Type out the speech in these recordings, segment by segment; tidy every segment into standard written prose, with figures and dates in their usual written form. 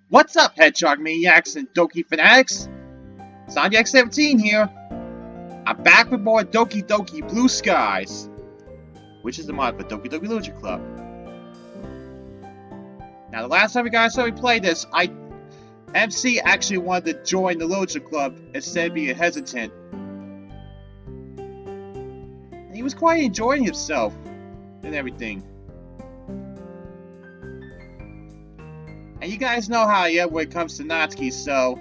What's up, Hedgehog Maniacs and Doki Fanatics? Sanyak17 here. I'm back with more Doki Doki Blue Skies, which is the mod for Doki Doki Literature Club. Now, the last time you guys saw me play this, MC actually wanted to join the Literature Club instead of being hesitant. And he was quite enjoying himself and everything. And you guys know how I am when it comes to Natsuki, so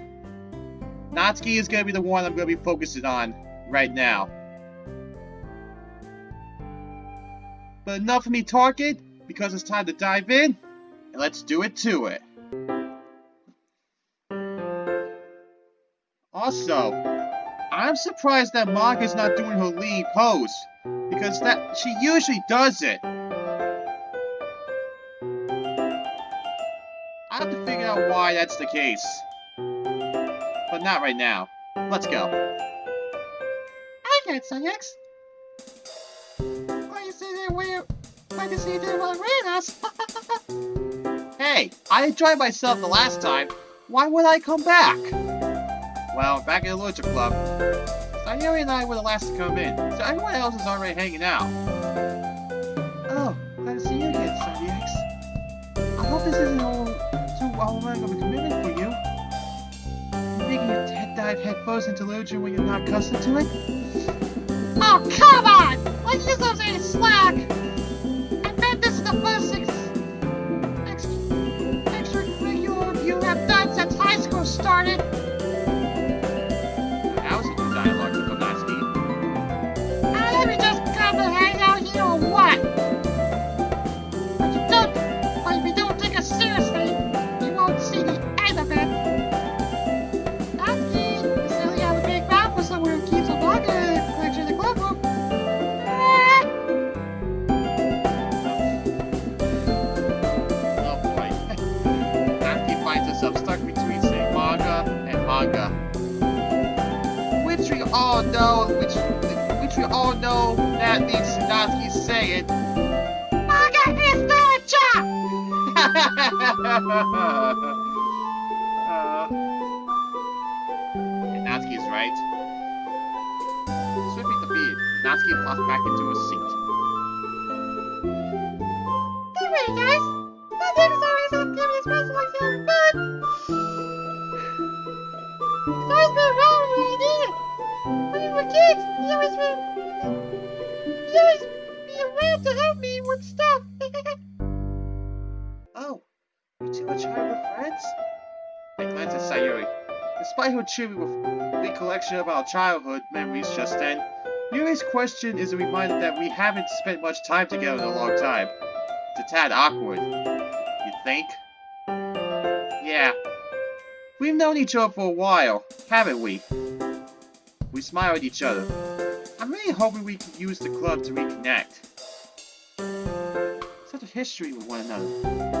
Natsuki is going to be the one I'm going to be focusing on right now. But enough of me talking, because it's time to dive in, and let's do it to it. Also, I'm surprised that Maga's not doing her lead pose, because she usually does it. I have to figure out why that's the case. But not right now. Let's go. I got Sanyax. Why you say that way? Why you say that while us? Hey, I enjoyed myself the last time. Why would I come back? Well, back in the Literature Club, Sayuri and I were the last to come in, so everyone else is already hanging out. Oh, glad to see you again, Sanyax. I hope this isn't too overwhelming of a commitment for you. You're making your dive headfirst into literature when you're not accustomed to it? Oh, come on! Why you so say slack? I bet this is the first extracurricular you have done since high school started. That was a good dialogue with Natsuki. Let me just come to hang out here or what? But if you don't take us seriously, you won't see the end of it. Natsuki, you silly have a big mouth for someone who keeps a manga collection in the club room. Oh boy. Natsuki finds herself stuck between saying manga and manga. Which we all know that means Natsuki saying Manga is literature! And Natsuki is right. Swiftly defeated, Natsuki flops back into her seat. Hey, wait, guys! That name is always on giving his best like so good! It's always been around when I need it! When we were kids, he always be around to help me with stuff! Oh, you two are childhood friends? I glanced at Sayuri. Despite her cheering with a big collection of our childhood memories just then, Yuri's question is a reminder that we haven't spent much time together in a long time. It's a tad awkward. You think? Yeah. We've known each other for a while, haven't we? We smile at each other. I'm really hoping we can use the club to reconnect. Such a history with one another.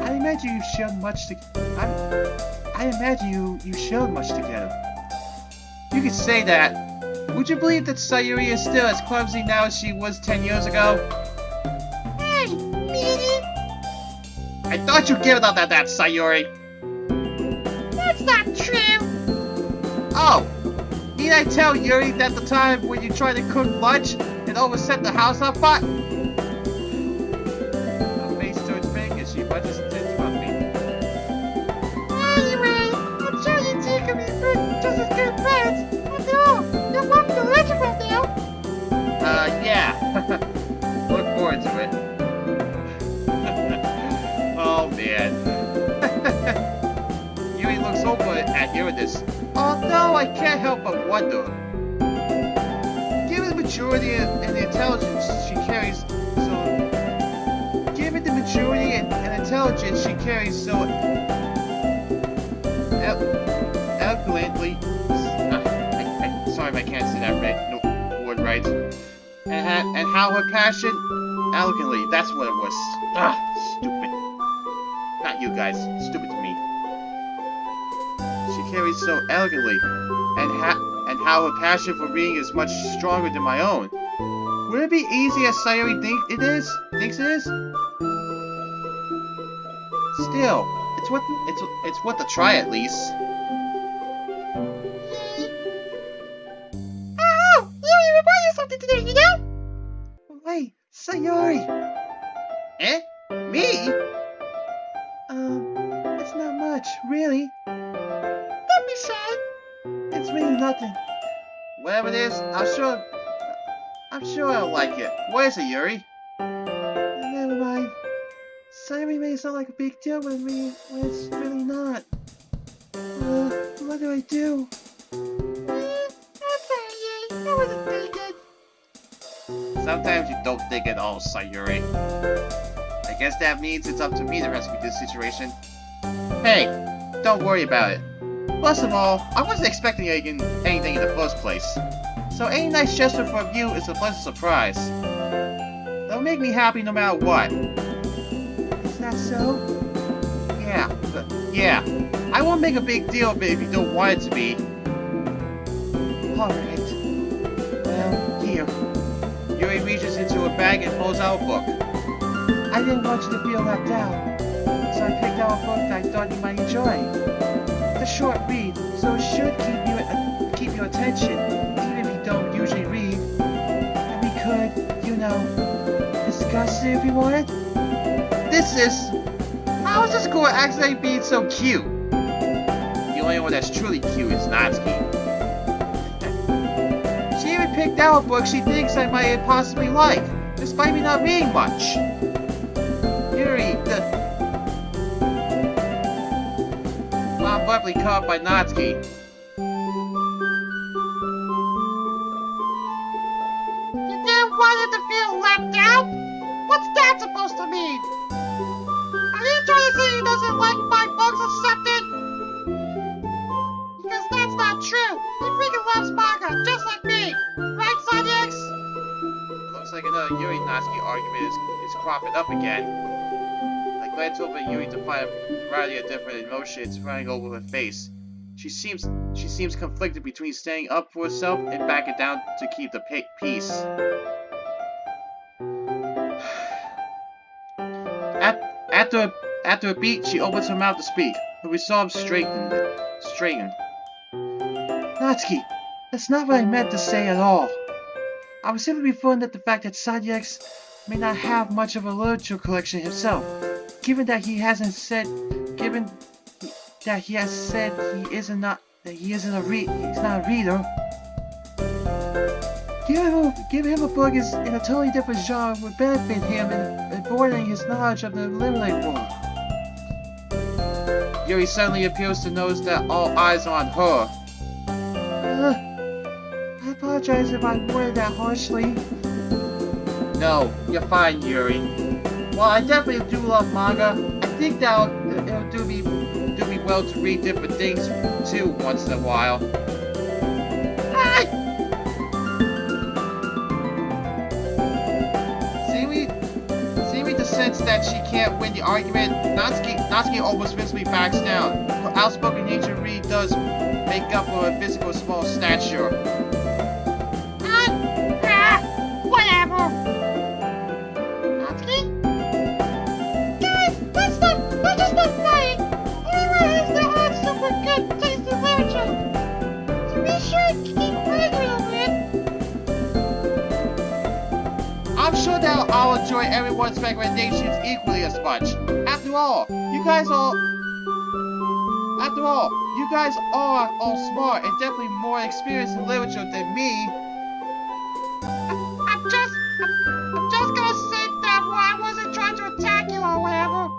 I imagine you shared much together. You could say that. Would you believe that Sayuri is still as clumsy now as she was 10 years ago? Hey, meanie! I thought you'd give it up at that, Sayuri! That's not true! Oh! Need I tell Yuri that the time when you tried to cook lunch and overset the house on fire? Her face turns pink as she bunches into me. Anyway, I'm sure you two can be just as good friends. After all, you're welcome to Legend right now. Yeah. Look forward to it. Oh, man. Yuri looks over at hearing this. Although I can't help but wonder. Given the maturity and the intelligence she carries so eloquently. Sorry if I can't say that word right. And how her passion eloquently. That's what it was. Stupid. Not you guys. Stupid to me. She carries so elegantly, and how her passion for reading is much stronger than my own. Would it be easy as Sayuri thinks it is? Still, it's it's worth a try at least. Oh, Yuri reminded you something today, you know? Wait, Sayori. Eh? Me? It's not much, really. Don't be shy. It's really nothing. Whatever it is, I'm sure I'll like it. What is it, Yuri? Never mind. Sayori made it sound like a big deal when it's really not. What do I do? I'm sorry, Yuri. I wasn't thinking. Sometimes you don't think at all, Sayuri. I guess that means it's up to me to rescue this situation. Hey, don't worry about it. Plus of all, I wasn't expecting anything in the first place. So any nice gesture from you is a pleasant surprise. That'll make me happy no matter what. Is that so? Yeah. I won't make a big deal of it if you don't want it to be. Alright. Well, here. Yuri reaches into her bag and pulls out a book. I didn't want you to feel left out, so I picked out a book that I thought you might enjoy. It's a short read, so it should keep your attention, even if you don't usually read. And we could, discuss it if you wanted. How is this girl accidentally being so cute? The only one that's truly cute is Natsuki. She even picked out a book she thinks I might possibly like, despite me not reading much. Yuri, I'm abruptly caught by Natsuki. You didn't want it to feel left out? What's that supposed to mean? Are you trying to say he doesn't like my books or something? Because that's not true. He freaking loves manga, just like me. Right, Sonics? Looks like another Yuri-Natsuki argument is cropping up again. I glance over at Yuri to find a variety of different emotions running over her face. She seems conflicted between standing up for herself and backing down to keep the peace. After a beat, she opens her mouth to speak. Her resolve straightened. Natsuki, that's not what I meant to say at all. I was simply referring to the fact that Sadiex may not have much of a literature collection himself, given that he has said he's not a reader. Giving him a book is in a totally different genre would benefit him in broadening his knowledge of the literary world. Yuri suddenly appears to notice that all eyes are on her. I apologize if I worded that harshly. No, you're fine, Yuri. While I definitely do love manga, I think that it'll do me well to read different things too once in a while. Seeming to sense that she can't win the argument, Natsuki almost visibly backs down. Her outspoken nature really does make up for her physical small stature. Whatever. Natsuki? Guys, let's just stop fighting. Everyone has their own super good taste in literature. So be sure to keep arguing over it. I'm sure that I'll enjoy everyone's recommendations equally as much. After all, you guys are all smart and definitely more experienced in literature than me. I'm just gonna say that I wasn't trying to attack you or whatever.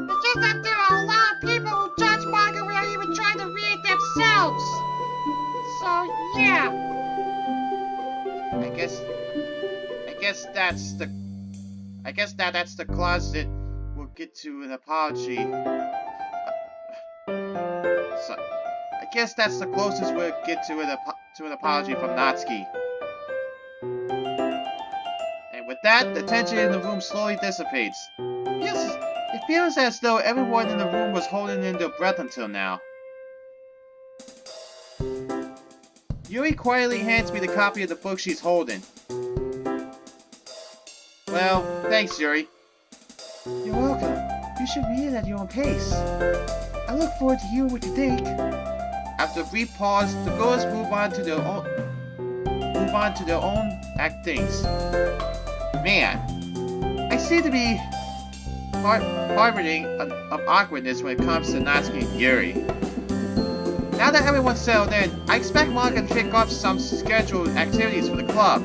It's just that there are a lot of people who judge manga without even trying to read it themselves. So yeah. I guess that's the closet we'll get to an apology. So, I guess that's the closest we'll get to an apology from Natsuki. And with that, the tension in the room slowly dissipates. It feels as though everyone in the room was holding in their breath until now. Yuri quietly hands me the copy of the book she's holding. Well, thanks, Yuri. You're welcome. You should read it at your own pace. I look forward to hearing what you think. After a brief pause, the girls move on to their own actings. Man, I seem to be harboring of awkwardness when it comes to Natsuki and Yuri. Now that everyone's settled in, I expect Manga to pick up some scheduled activities for the club.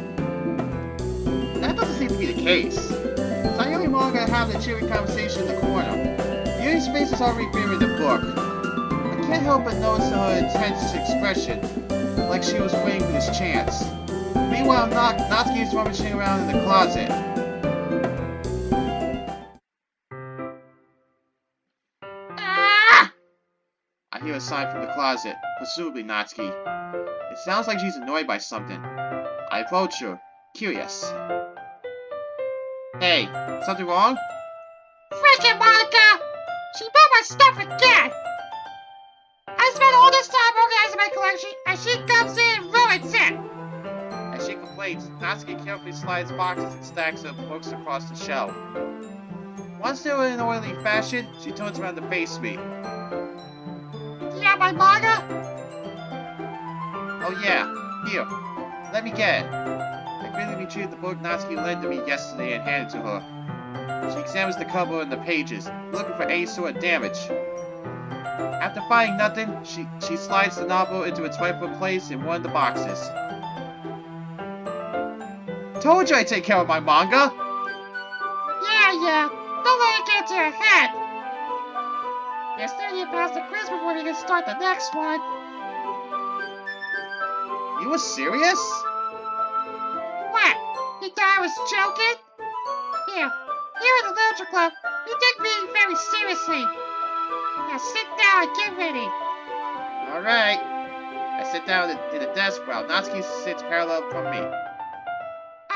That doesn't seem to be the case. Sayuri and Manga have the cheery conversation in the corner. Yuri's face is already buried in the book. I can't help but notice her intense expression, like she was waiting for this chance. Meanwhile, Natsuki is rummaging around in the closet. Ah! I hear a sign from the closet, presumably Natsuki. It sounds like she's annoyed by something. I approach her, curious. Hey, something wrong? Freaking Monica! She bought my stuff again! I spent all this time organizing my collection, and she comes in and ruins it! As she complains, Natsuki carefully slides boxes and stacks of books across the shelf. Once they were in orderly fashion, she turns around to face me. Do you have my manga? Oh yeah, here, let me get it. I quickly retrieved the book Natsuki lent to me yesterday and handed to her. She examines the cover and the pages, looking for any sort of damage. After finding nothing, she slides the novel into its rightful place in one of the boxes. Told you I'd take care of my manga! Yeah. Don't let it get to your head. There's 30 past the quiz before we can start the next one. You were serious? What? You thought I was joking? Here at the Literature Club, we take reading very seriously. Now sit down and get ready. Alright. I sit down at the desk while Natsuki sits parallel from me.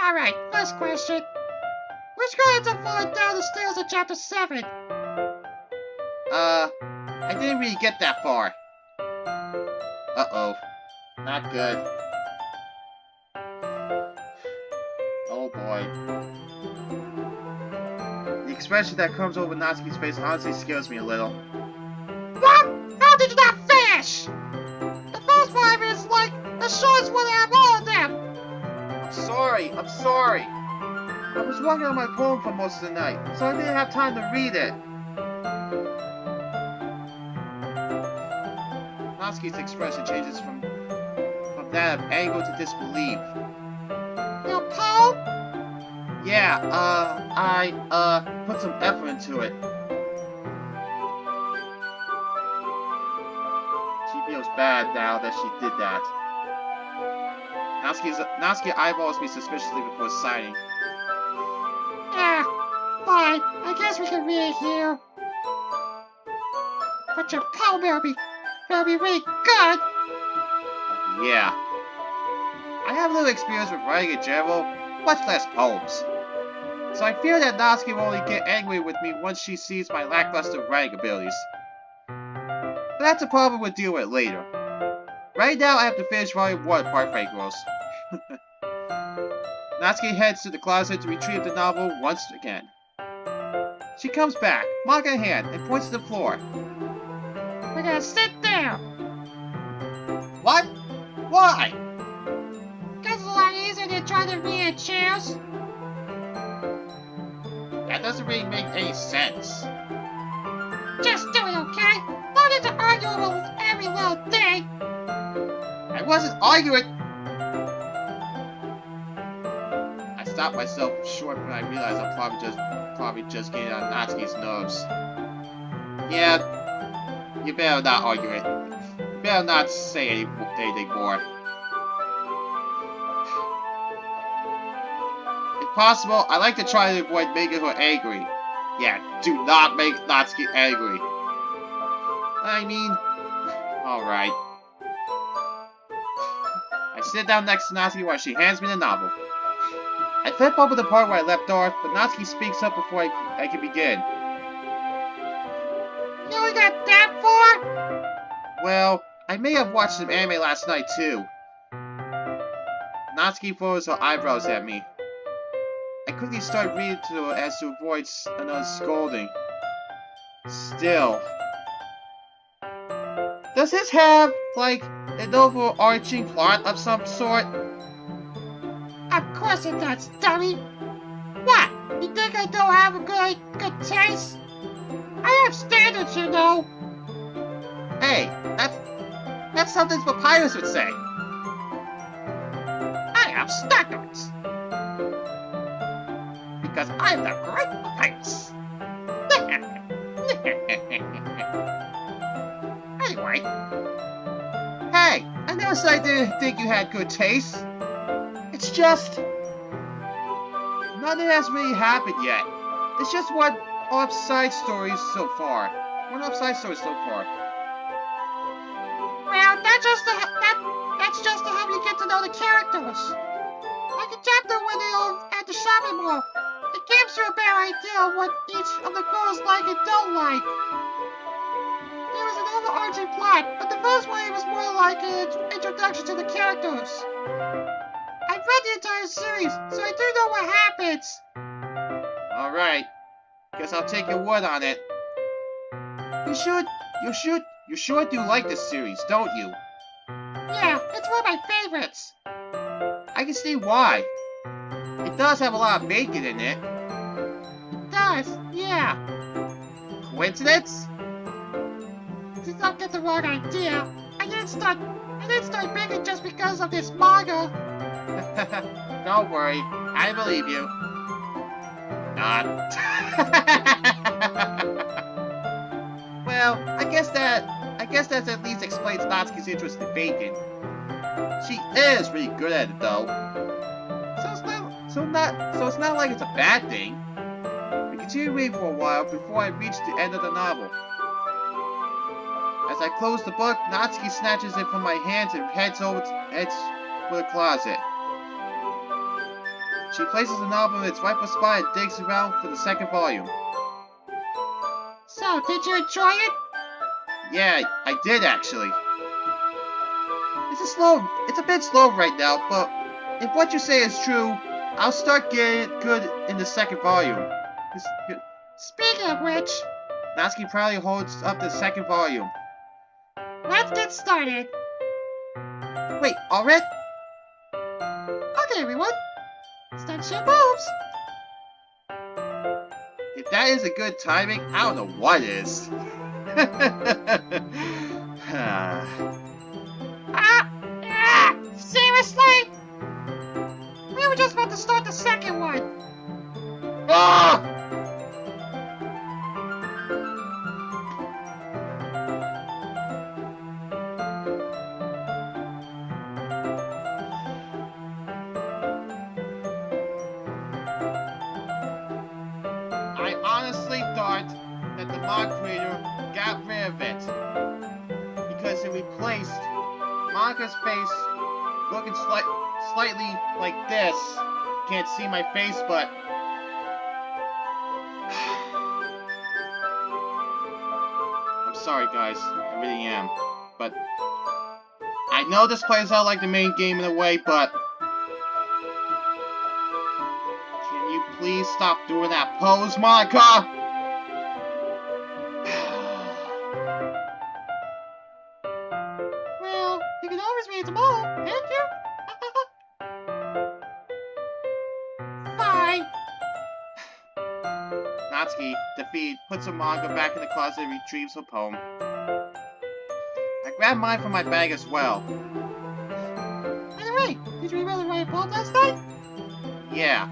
Alright, first question. Which girl ends up falling down the stairs in chapter 7? I didn't really get that far. Uh-oh. Not good. Oh boy. The expression that comes over Natsuki's face honestly scares me a little. What? How did you not finish? The first 5 minutes like the shortest one out of all of them. I'm sorry. I was working on my poem for most of the night, so I didn't have time to read it. Natsuki's expression changes from that of anger to disbelief. Your poem? Yeah, I put some effort into it. She feels bad now that she did that. Natsuki eyeballs me suspiciously before signing. Yeah, fine. I guess we can read it here. But your poem better be really good. Yeah. I have little experience with writing in general, much less poems. So I fear that Natsuki will only get angry with me once she sees my lackluster writing abilities. But that's a problem we'll deal with later. Right now I have to finish volume 1 of Park Break Girls. Natsuki heads to the closet to retrieve the novel once again. She comes back, manga in hand, and points to the floor. We're gonna sit there. What? Why? Because it's a lot easier than trying to read in chairs. That doesn't really make any sense. Just do it, okay? No need to argue over every little thing. I wasn't arguing. I stopped myself short when I realized I'm probably just getting on Natsuki's nerves. Yeah, you better not argue it. You better not say anything more. If possible, I like to try to avoid making her angry. Yeah, do not make Natsuki angry. I mean, alright. I sit down next to Natsuki while she hands me the novel. I flip over the part where I left off, but Natsuki speaks up before I can begin. You only got that far? Well, I may have watched some anime last night too. Natsuki furrows her eyebrows at me. I quickly start reading to her as to avoid another scolding. Still. Does this have, like, an overarching plot of some sort? Of course it does, dummy. What? You think I don't have a good taste? I have standards, you know. Hey, that's something Papyrus would say. I have standards. Because I'm the great Papyrus. Anyway, Hey, I never said I didn't think you had good taste. It's just... nothing has really happened yet. It's just one upside story so far. well, that's just to help you get to know the characters. Like a chapter when they're at the shopping mall. It gives you a better idea of what each of the girls like and don't like. There was an overarching plot, but the first one was more like an introduction to the characters. I've read the entire series, so I do know what happens. Alright. Guess I'll take your word on it. You sure do like this series, don't you? Yeah, it's one of my favorites. I can see why. It does have a lot of bacon in it. It does, yeah. Coincidence? Please don't get the wrong idea. I didn't start bacon just because of this manga. Don't worry, I believe you. Not. Well, I guess that at least explains Natsuki's interest in bacon. She is really good at it, though. So it's not like it's a bad thing. We continue reading for a while before I reach the end of the novel. As I close the book, Natsuki snatches it from my hands and heads for the closet. She places the novel in its rightful spot and digs around for the second volume. So, did you enjoy it? Yeah, I did actually. It's a bit slow right now, but if what you say is true, I'll start getting it good in the second volume. Speaking of which, Natsuki proudly holds up the second volume. let's get started. Wait, already? Okay, everyone. Start your moves. If that isn't good timing, I don't know what is. Seriously? We were just about to start the second one. Ah! I honestly thought that the mod creator got rid of it because it replaced Monica's face looking slightly like this. Can't see my face, but I'm sorry, guys. I really am. But I know this plays out like the main game in a way, but can you please stop doing that pose, Monica? Well, you can always read them all, can't you? Fine. Natsuki, defeated, puts her manga back in the closet and retrieves her poem. I grab mine from my bag as well. By the way, did you really write a poem last night? Yeah.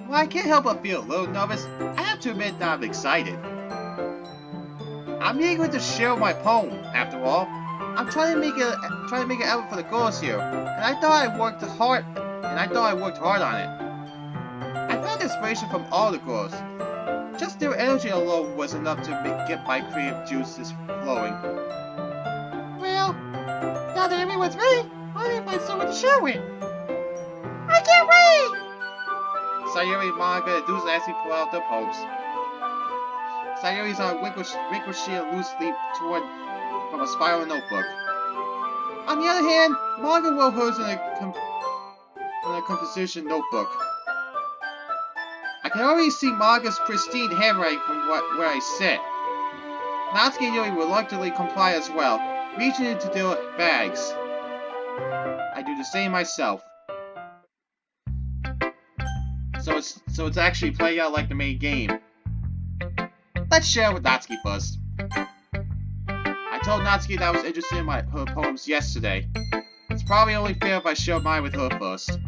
Well, I can't help but feel a little nervous. I have to admit that I'm excited. I'm eager to share my poem, after all. I'm trying to make an effort for the girls here, and I thought I worked hard on it. I found inspiration from all the girls. Just their energy alone was enough to get my creative juices flowing. Well, now that everyone's ready, I need to find someone to share with. I can't wait! Sayuri and Monica enthusiastically pull out their poems. Sayuri's on ricocheting loosely toward from a spiral notebook. On the other hand, Monica wrote hers in a composition notebook. I can already see Monica's pristine handwriting from where I sit. Natsuki and Yuri reluctantly comply as well, reaching into their bags. I do the same myself. So it's actually playing out like the main game. Let's share with Natsuki first. I told Natsuki that I was interested in her poems yesterday. It's probably only fair if I share mine with her first.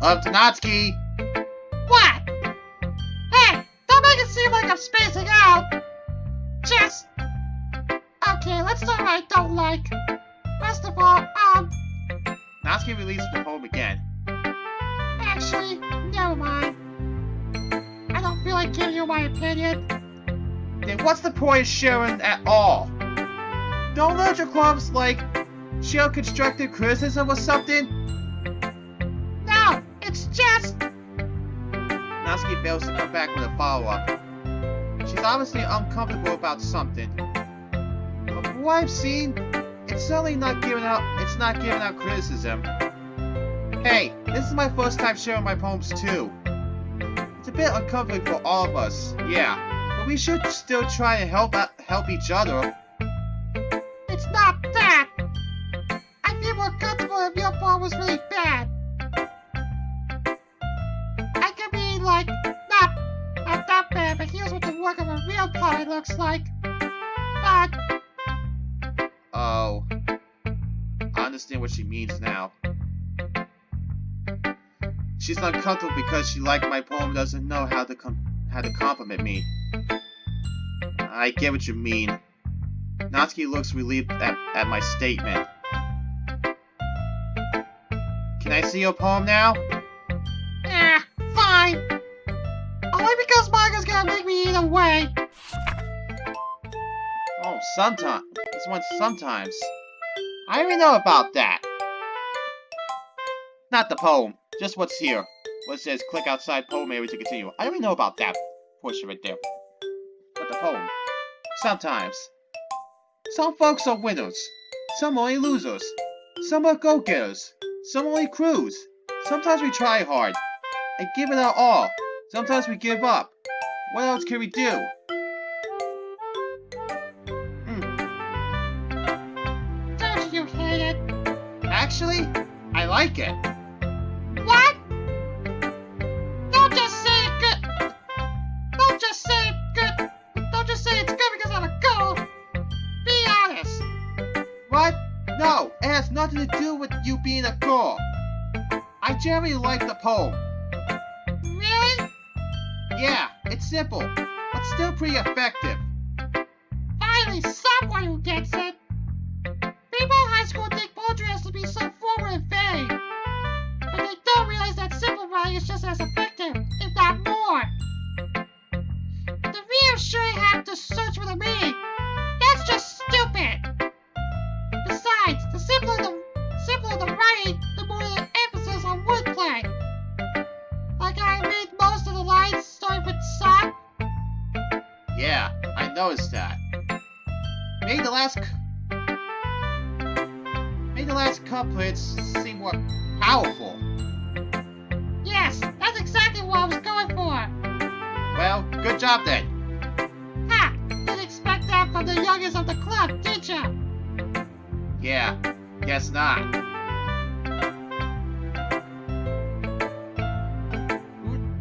Up to Natsuki. What? Hey, don't make it seem like I'm spacing out. Just... Okay, let's start what I don't like. First of all, Natsuki released the poem again. Actually, never mind. I don't feel like giving you my opinion. Then what's the point of sharing at all? Don't literature clubs, like, share constructive criticism or something? No, it's just... Natsuki fails to come back with a follow-up. She's obviously uncomfortable about something. But from what I've seen, it's certainly not giving out criticism. Hey, this is my first time sharing my poems too. It's a bit uncomfortable for all of us, yeah, but we should still try and help each other. It's not that. I feel more comfortable if your poem was really bad. I could be like, not that bad, but here's what the work of a real poet looks like. But... Oh, I understand what she means now. She's uncomfortable because she liked my poem, doesn't know how to compliment me. I get what you mean. Natsuki looks relieved at my statement. Can I see your poem now? Fine. Only because manga's gonna make me either way. Oh, sometimes. This one's sometimes. I already know about that. Not the poem. Just what's here. What says click outside poem area to continue. I already know about that portion right there. But the poem. Sometimes. Some folks are winners. Some only losers. Some are go-getters. Some only cruise. Sometimes we try hard and give it our all. Sometimes we give up. What else can we do? Don't you hate it? Actually, I like it. What? Don't just say it good. Don't just say it good. Don't just say it's good because I'm a girl. Be honest. What? No, it has nothing to do with you being a girl. I generally like the poem. Really? Yeah, it's simple, but still pretty effective. Finally, someone who gets it. People in high school think poetry has to be so forward and vague. But they don't realize that simple writing is just as effective, if not more. The readers shouldn't have to search for the meaning. That's just stupid. Besides, the simpler the writing, the more the emphasis on wordplay. Like I read most of the lines starting with "sock." Yeah, I noticed that. Made the last couplets seem more powerful. Yes, that's exactly what I was going for. Well, good job then. Ha! Didn't expect that from the youngest of the club, did ya? Yeah, guess not.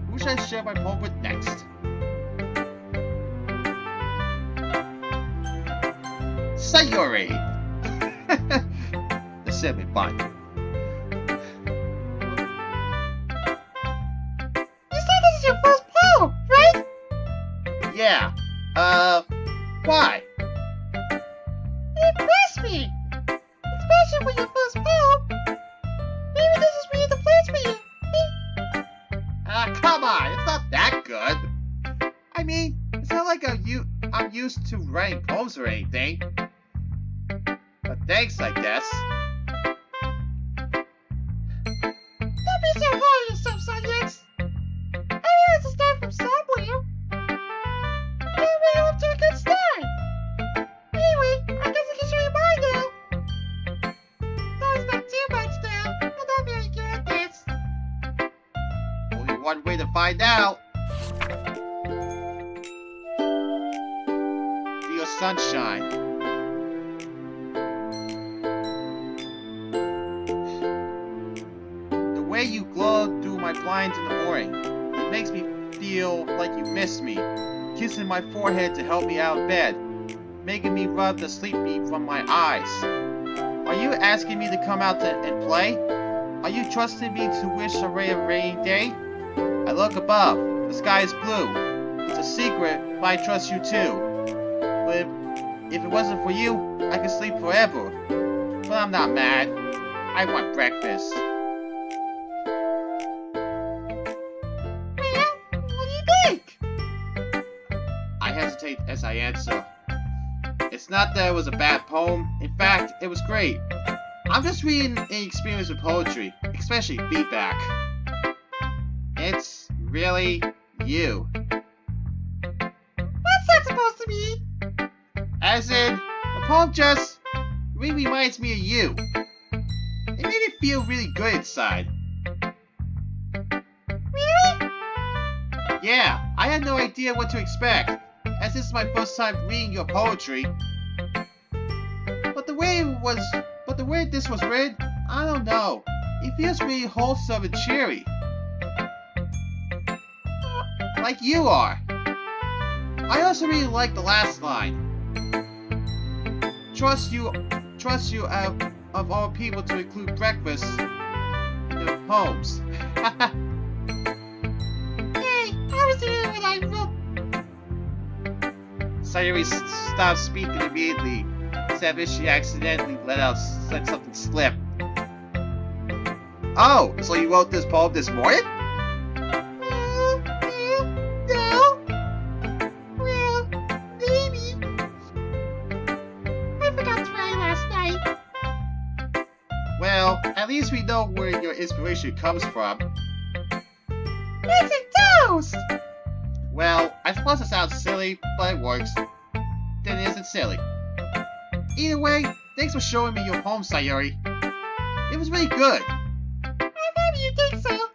Who should I share my poem with next? Sayori! This should be fun. You said this is your first poem, right? Yeah, why? It impressed me. Especially for your first poem. Maybe this is really the place for you. Come on, it's not that good. I mean, it's not like I'm used to writing poems or anything. But thanks, I guess. Don't be so hard on yourself, Science. Everyone has to start from somewhere. You're off to a good start. Anyway, I guess I can show you mine now. Don't expect too much now. I'm not very good at this. Only one way to to find out. Feel sunshine. The way you glow through my blinds in the morning, it makes me feel like you miss me, kissing my forehead to help me out of bed, making me rub the sleep bead from my eyes. Are you asking me to come out and play? Are you trusting me to wish away a rainy day? I look above. The sky is blue. It's a secret, but I trust you too. But if it wasn't for you, I could sleep forever. But I'm not mad. I want breakfast. Well, what do you think? I hesitate as I answer. It's not that it was a bad poem. In fact, it was great. I'm just reading an experience with poetry, especially feedback. It's really you. What's that supposed to mean? As in, the poem just really reminds me of you. It made me feel really good inside. Really? Yeah, I had no idea what to expect, as this is my first time reading your poetry. But the way this was written, I don't know. It feels really wholesome and cheery. Like you are. I also really like the last line. Trust you of all people to include breakfast in your poems. Hey, I was here when I wrote. Sayuri stopped speaking immediately, as if she accidentally let something slip. Oh, so you wrote this poem this morning? No. Well, maybe. I forgot to write last night. Well, at least we know where your inspiration comes from. It's a toast! Well, I suppose it sounds silly, but it works. Then it isn't silly. Either way, thanks for showing me your poem, Sayuri. It was really good. I'm happy you think so.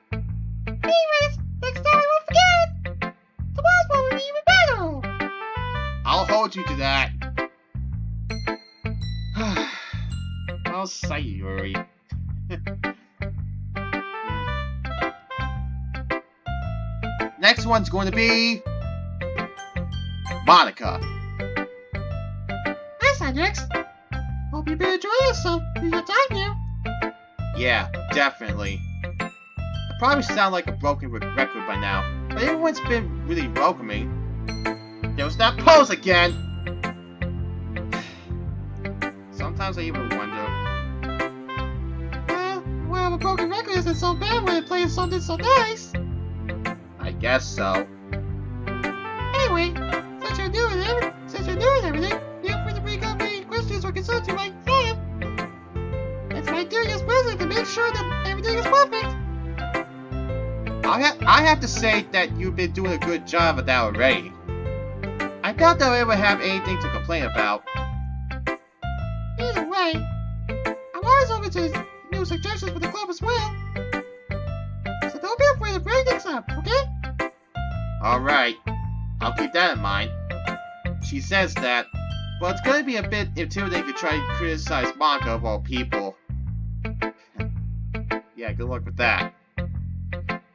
Anyways, next time I won't forget. Tomorrow's one will be even better. I'll hold you to that. Oh, Sayuri. Next one's going to be Monica. Hi, Cedric. Hope you enjoy yourself. You got time here. Yeah, definitely. I probably sound like a broken record by now, but everyone's been really welcoming. There was that pose again! Sometimes I even wonder. Well, a broken record isn't so bad when it plays something so nice. I guess so. Anyway, since you're new and everything, feel free to bring up any questions or concerns you might have. It's my duty as president to make sure that everything is perfect. I have to say that you've been doing a good job of that already. I doubt they'll ever have anything to complain about. Either way, I'm always open to new suggestions for the club as well. So don't be afraid to bring things up, okay? Alright, I'll keep that in mind. She says that, but it's gonna be a bit intimidating to try and criticize manga of all people. Yeah, good luck with that.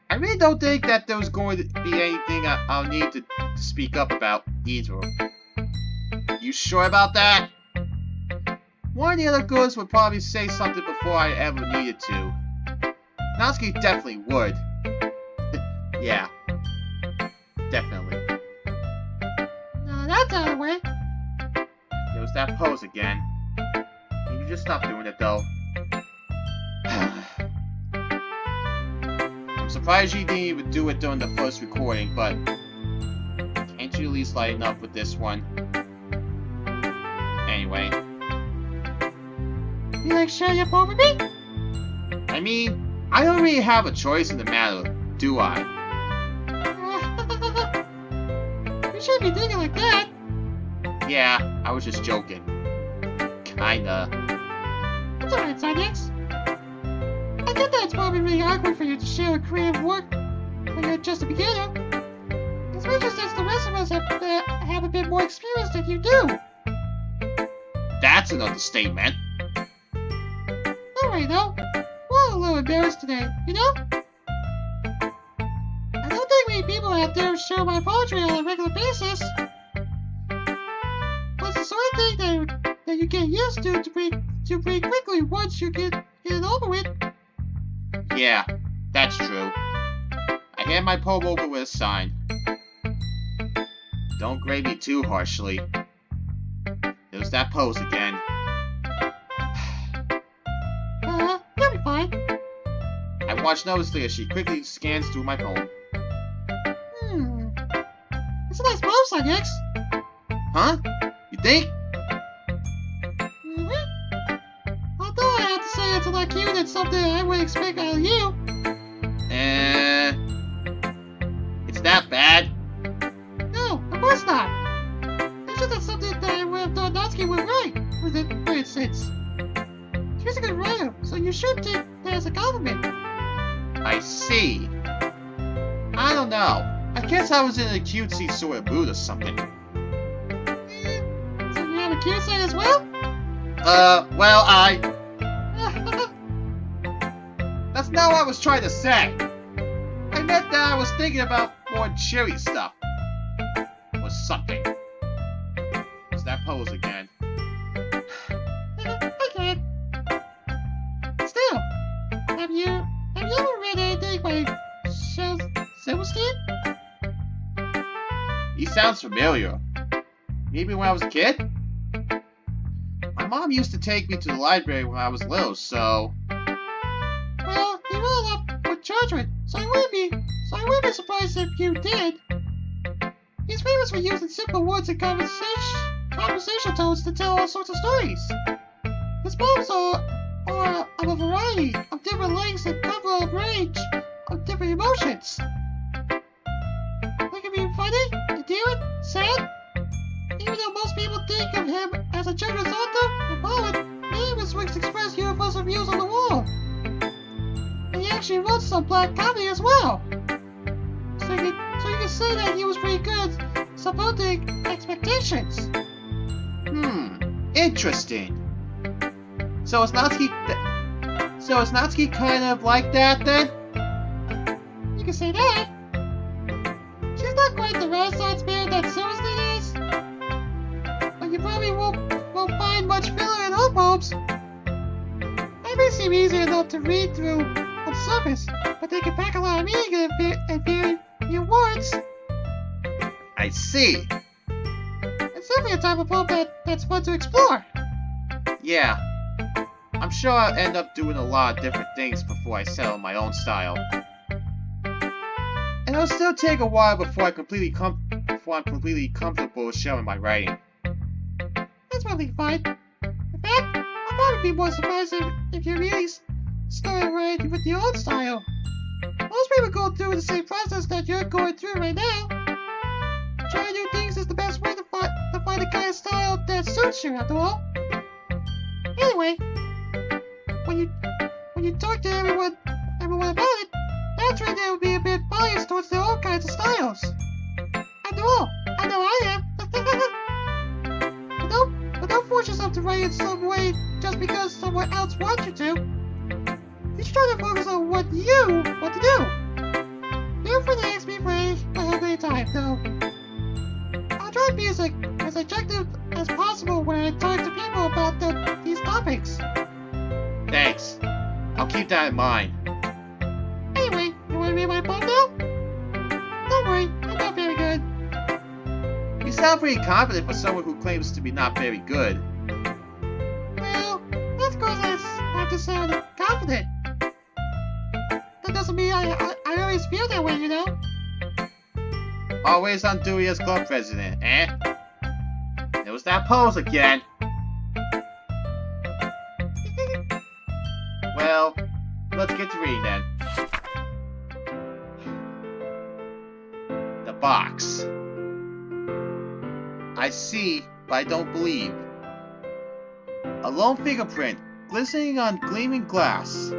I really don't think that there's going to be anything I'll need to speak up about either. You sure about that? One of the other girls would probably say something before I ever needed to. Natsuki definitely would. Yeah. Definitely. That's out of the way. There was that pose again. Can you just stop doing it though? I'm surprised you didn't even do it during the first recording, but can't you at least lighten up with this one? Anyway. You like share your poem with me? I mean, I don't really have a choice in the matter, do I? You shouldn't be thinking like that. Yeah, I was just joking. Kinda. It's alright, Cedric. I get that it's probably really awkward for you to share a creative work with when you're just a beginner. Especially since the rest of us have a bit more experience than you do. That's an understatement. Alright though, we're all a little embarrassed today, you know? I don't think many people out there show my poetry on a regular basis. But it's the sort of thing that you get used to pretty quickly once you get it over with. Yeah, that's true. I hand my poem over with a sign. Don't grade me too harshly. There's that pose again. You'll be fine. I watch nervously as she quickly scans through my poem. It's a nice pose, I guess. Huh? You think? Although I have to say it's a lot cuter than something I would expect out of you. It's that bad? No, of course not. It's just not something that I would have thought Natsuki would write, for instance. She's a good writer, so you should take that as a compliment. I see. I don't know. I guess I was in a cutesy sort of mood or something. So you have a cute side as well? Well, That's not what I was trying to say. I meant that I was thinking about more cheery stuff. Or something. It's that pose again. Okay. Still, have you ever read anything by Silverstein? He sounds familiar. Maybe when I was a kid? My mom used to take me to the library when I was little, so... Well, he wrote a lot for children, so I wouldn't be surprised if you did. He's famous for using simple words and conversation tones to tell all sorts of stories. His poems are of a variety of different lengths and cover a range of different emotions. They can be funny, endearing, sad. Even though most people think of him as a children's author and poet, many of his works express universal views on the world. And he actually wrote some black comedy as well. So you can say that he was pretty good subverting expectations. Interesting. So is Natsuki kind of like that then? You can say that. She's not quite the Renaissance man that Silverstein is. But you probably won't find much filler in her poems. They may seem easy enough to read through on the surface, but they can pack a lot of meaning in very few words. I see. It's definitely a type of poem that's fun to explore. Yeah. I'm sure I'll end up doing a lot of different things before I settle my own style. And it'll still take a while before I'm completely comfortable with showing my writing. That's probably fine. In fact, I'd probably be more surprised if you really started writing with your own style. Most people go through the same process that you're going through right now. Trying new things is the best way to find the kind of style that suits you, after all. Anyway, when you talk to everyone about it, naturally they will be a bit biased towards their own kinds of styles. After all, I know I am. But don't force yourself to write in some way just because someone else wants you to. You should try to focus on what you want to do. Feel free to ask me for help anytime, though. I'll try to be as objective as possible when I talk to people about these topics. Thanks. I'll keep that in mind. Anyway, you want to read my poem now? Don't worry, I'm not very good. You sound pretty confident for someone who claims to be not very good. Well, that's because I have to sound confident. That doesn't mean I always feel that way, you know? Always undoing as club president, eh? It was that pose again. Well, let's get to reading then. The box. I see, but I don't believe. A lone fingerprint, glistening on gleaming glass.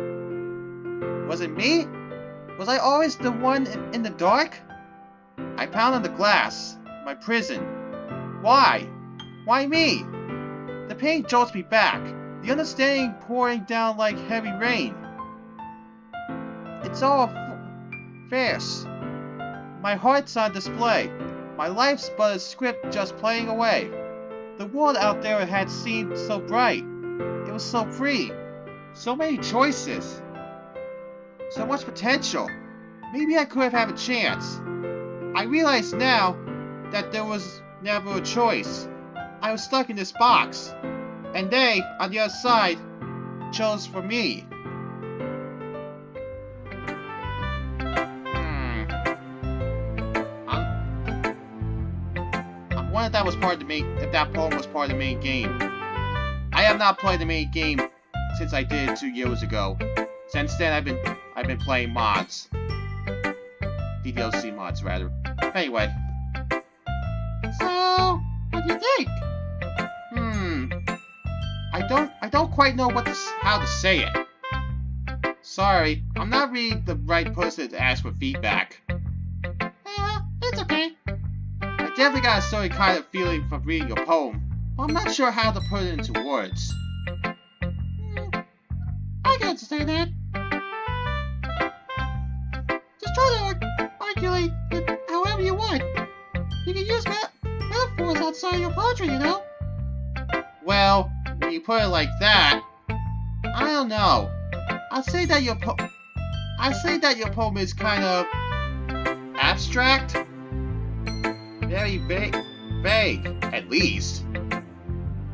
Was it me? Was I always the one in the dark? I pound on the glass. My prison. Why? Why me? The pain jolts me back. The understanding pouring down like heavy rain. It's all farce. My heart's on display. My life's but a script just playing away. The world out there had seemed so bright. It was so free. So many choices. So much potential. Maybe I could have had a chance. I realize now that there was never a choice. I was stuck in this box. And they, on the other side, chose for me. I wonder if that was part of the main. If that poem was part of the main game. I have not played the main game since I did 2 years ago. Since then, I've been playing mods. DDLC mods, rather. Anyway. So, what do you think? I don't quite know how to say it. Sorry, I'm not really the right person to ask for feedback. It's okay. I definitely got a certain kind of feeling from reading your poem, but I'm not sure how to put it into words. I can understand that. Just try to articulate it however you want. You can use metaphors outside your poetry, you know? Well, when you put it like that, I don't know. I'd say that your poem is kind of abstract, very vague, at least.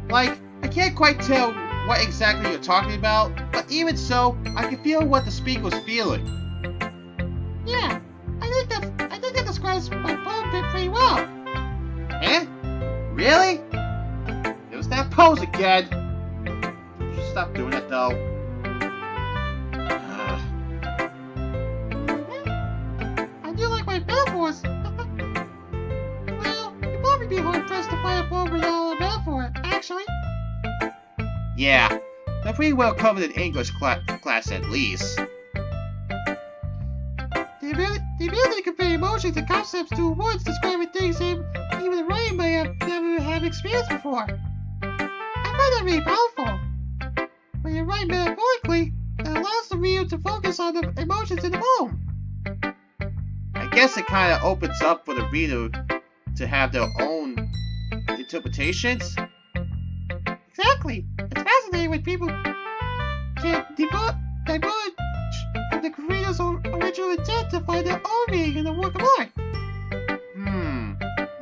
Like, I can't quite tell what exactly you're talking about, but even so, I can feel what the speaker's feeling. Yeah, I think that describes my poem pretty well. Eh? Really? There's that pose again. You should stop doing it though. I do like my metaphors. Well, you'd probably be hard pressed to find a poem without a metaphor, actually. Yeah, they're pretty well covered in English class at least. The ability to compare emotions and concepts to words describing things even the writer may never have experienced before. I find that really powerful. When you write metaphorically, it allows the reader to focus on the emotions in the poem. I guess it kind of opens up for the reader to have their own interpretations. Exactly. It's fascinating when people can diverge from the creator's original intent to find their own meaning in the work of art.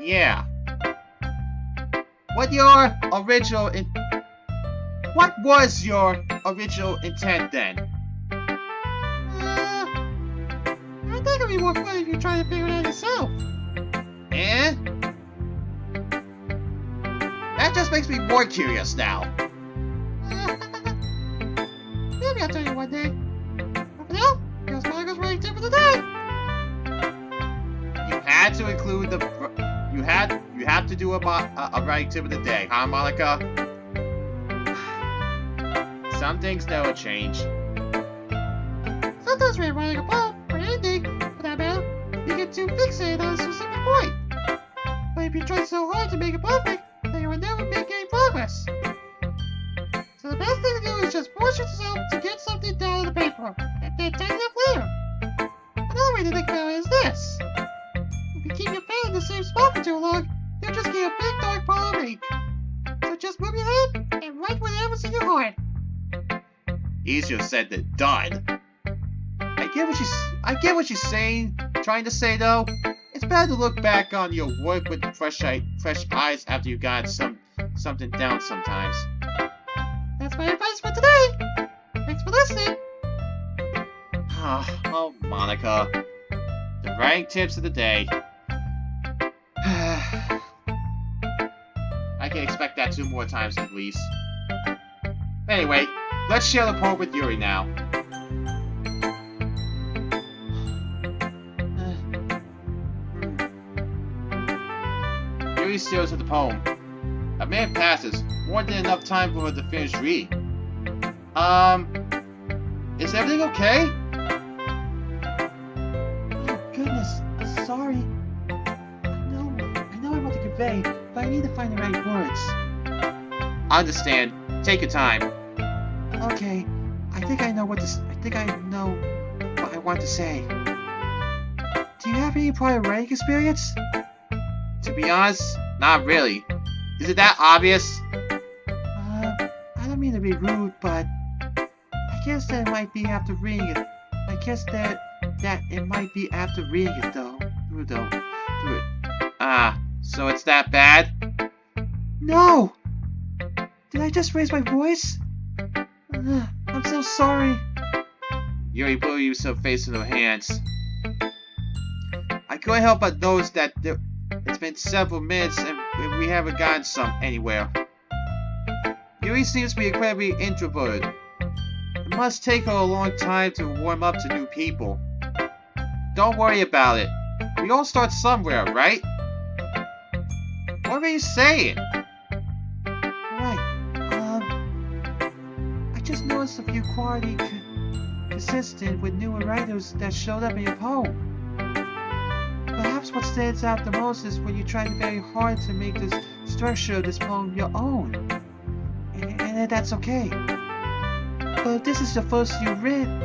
Yeah. What was your original intent then? I think it'd be more fun if you try to figure it out yourself. Eh? That just makes me more curious now. Maybe I'll tell you one day. But for now, here's Monica's writing tip for the day. You had to include you have to do a writing tip of the day, huh, Monica? Some things never change. Sometimes when writing a poem, or anything, for that matter, you get too fixated on a specific point. But if you try so hard to make it perfect, then you will never make any progress. So the best thing to do is just force yourself to get something down on the paper, and then tighten up later. Another way to think about it is this. If you keep your pen in the same spot for too long, you'll just get a big dark pile of ink. So just move your head and write whatever's in your heart. Easier said than done. I get what she's trying to say though. It's better to look back on your work with fresh eyes after you got something down sometimes. That's my advice for today. Thanks for listening. Oh, Monica. The writing tips of the day. I can expect that 2 more times at least. Anyway, let's share the poem with Yuri now. Yuri stares at the poem. A minute passes, more than enough time for her to finish reading. Is everything okay? sorry. I know I want to convey, but I need to find the right words. I understand. Take your time. Okay, I think I know what I want to say. Do you have any prior writing experience? To be honest, not really. Is it that obvious? I don't mean to be rude, but I guess that it might be after reading it. I guess that it might be after reading it though. Through it. Ah, so it's that bad? No! Did I just raise my voice? I'm so sorry. Yuri blew her face in her hands. I couldn't help but notice that it's been several minutes and we haven't gotten anywhere. Yuri seems to be incredibly introverted. It must take her a long time to warm up to new people. Don't worry about it. We all start somewhere, right? What were you saying? Right. I just noticed a few qualities consistent with newer writers that showed up in your poem. Perhaps what stands out the most is when you try very hard to make this structure of this poem your own. And that's okay. But if this is the first you've written,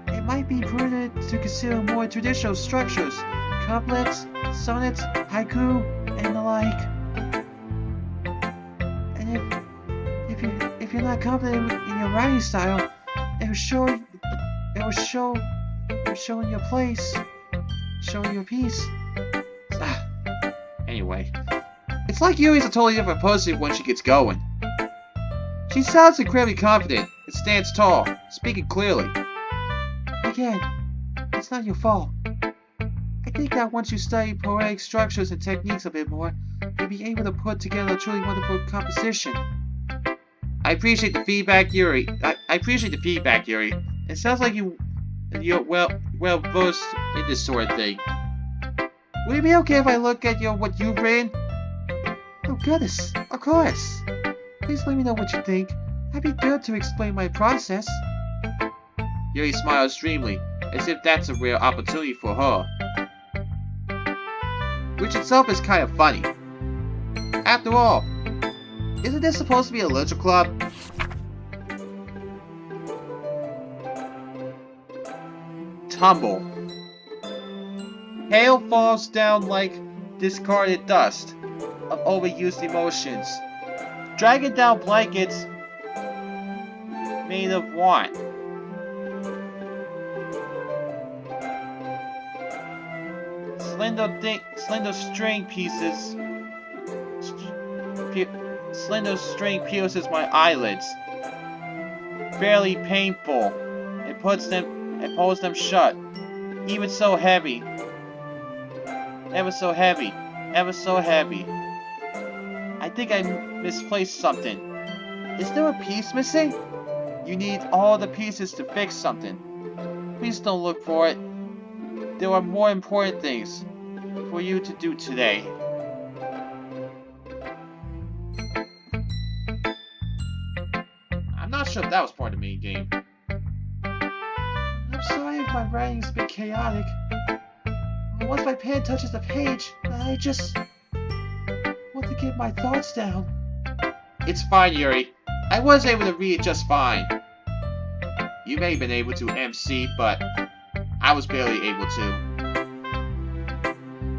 it might be prudent to consider more traditional structures, couplets, sonnets, haiku, and the like. And if you're not confident in your writing style, it will show in your place, showing your piece. Anyway, it's like Yuri's a totally different person when she gets going. She sounds incredibly confident and stands tall, speaking clearly. Again, it's not your fault. I think that once you study poetic structures and techniques a bit more, you'll be able to put together a truly wonderful composition. I appreciate the feedback, Yuri. I appreciate the feedback, Yuri. It sounds like you're well versed in this sort of thing. Would it be okay if I look at what you've written? Oh goodness, of course. Please let me know what you think. I'd be good to explain my process. Yuri smiles dreamily, as if that's a rare opportunity for her. Which itself is kind of funny. After all, isn't this supposed to be a literature club? Tumble. Hail falls down like discarded dust of overused emotions, dragging down blankets made of want. Slender string pierces my eyelids, fairly painful. It pulls them shut. Even so heavy. Ever so heavy. Ever so heavy. I think I misplaced something. Is there a piece missing? You need all the pieces to fix something. Please don't look for it. There are more important things for you to do today. I'm not sure if that was part of the main game. I'm sorry if my writing's a bit chaotic. Once my pen touches the page, I just want to get my thoughts down. It's fine, Yuri. I was able to read just fine. You may have been able to MC, but I was barely able to.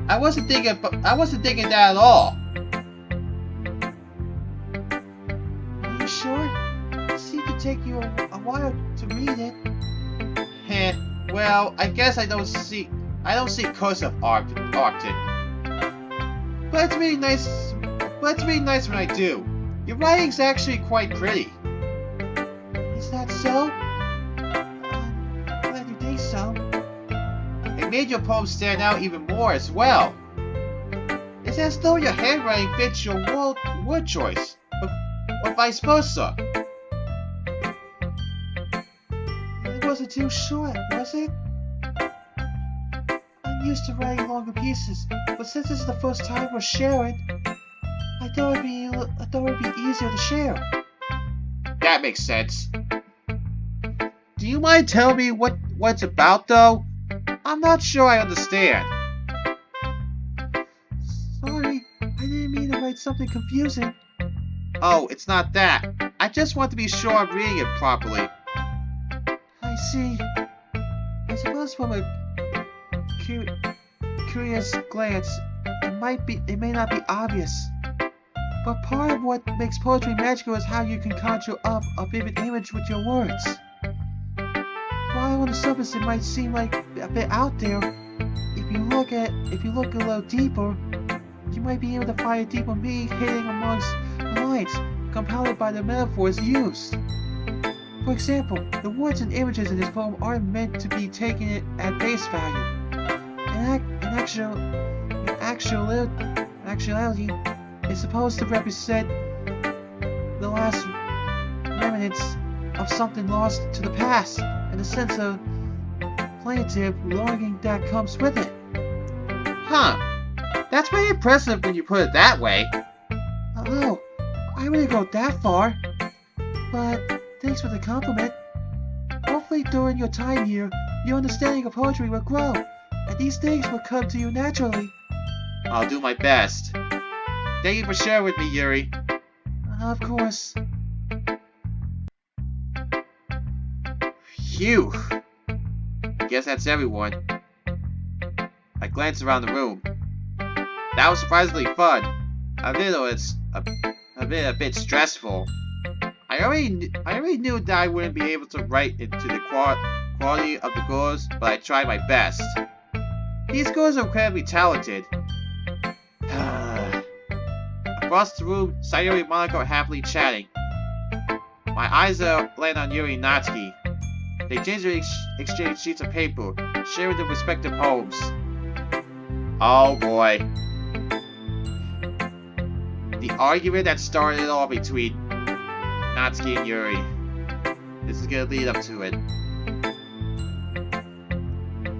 I wasn't thinking that at all. Are you sure? It seemed to take you a while to read it. Heh. Well, I guess I don't see cursive often. But it's really nice. When I do. Your writing's actually quite pretty. Is that so? I'm glad you think so. It made your poem stand out even more as well. It's as though your handwriting fits your word choice, or vice versa. It wasn't too short, was it? I'm used to writing longer pieces, but since this is the first time we're sharing, I thought it'd be easier to share. That makes sense. Do you mind telling me what it's about, though? I'm not sure I understand. Sorry, I didn't mean to write something confusing. Oh, it's not that. I just want to be sure I'm reading it properly. I see. I suppose from a curious glance, it may not be obvious. But part of what makes poetry magical is how you can conjure up a vivid image with your words. While on the surface it might seem like a bit out there, if you look a little deeper, you might be able to find a deeper meaning hidden amongst the lines, compounded by the metaphors used. For example, the words and images in this poem aren't meant to be taken at face value. In actuality, it's supposed to represent the last remnants of something lost to the past, and the sense of plaintive longing that comes with it. Huh. That's pretty impressive when you put it that way. Oh, I wouldn't go that far. But thanks for the compliment. Hopefully during your time here, your understanding of poetry will grow, and these things will come to you naturally. I'll do my best. Thank you for sharing with me, Yuri. Of course. Phew. I guess that's everyone. I glanced around the room. That was surprisingly fun. It's a bit stressful. I already knew that I wouldn't be able to write into the quality of the girls, but I tried my best. These girls are incredibly talented. Across the room, Sayuri and Monaco are happily chatting. My eyes land on Yuri and Natsuki. They gingerly exchange sheets of paper, sharing their respective poems. Oh boy. The argument that started it all between Natsuki and Yuri. This is gonna lead up to it.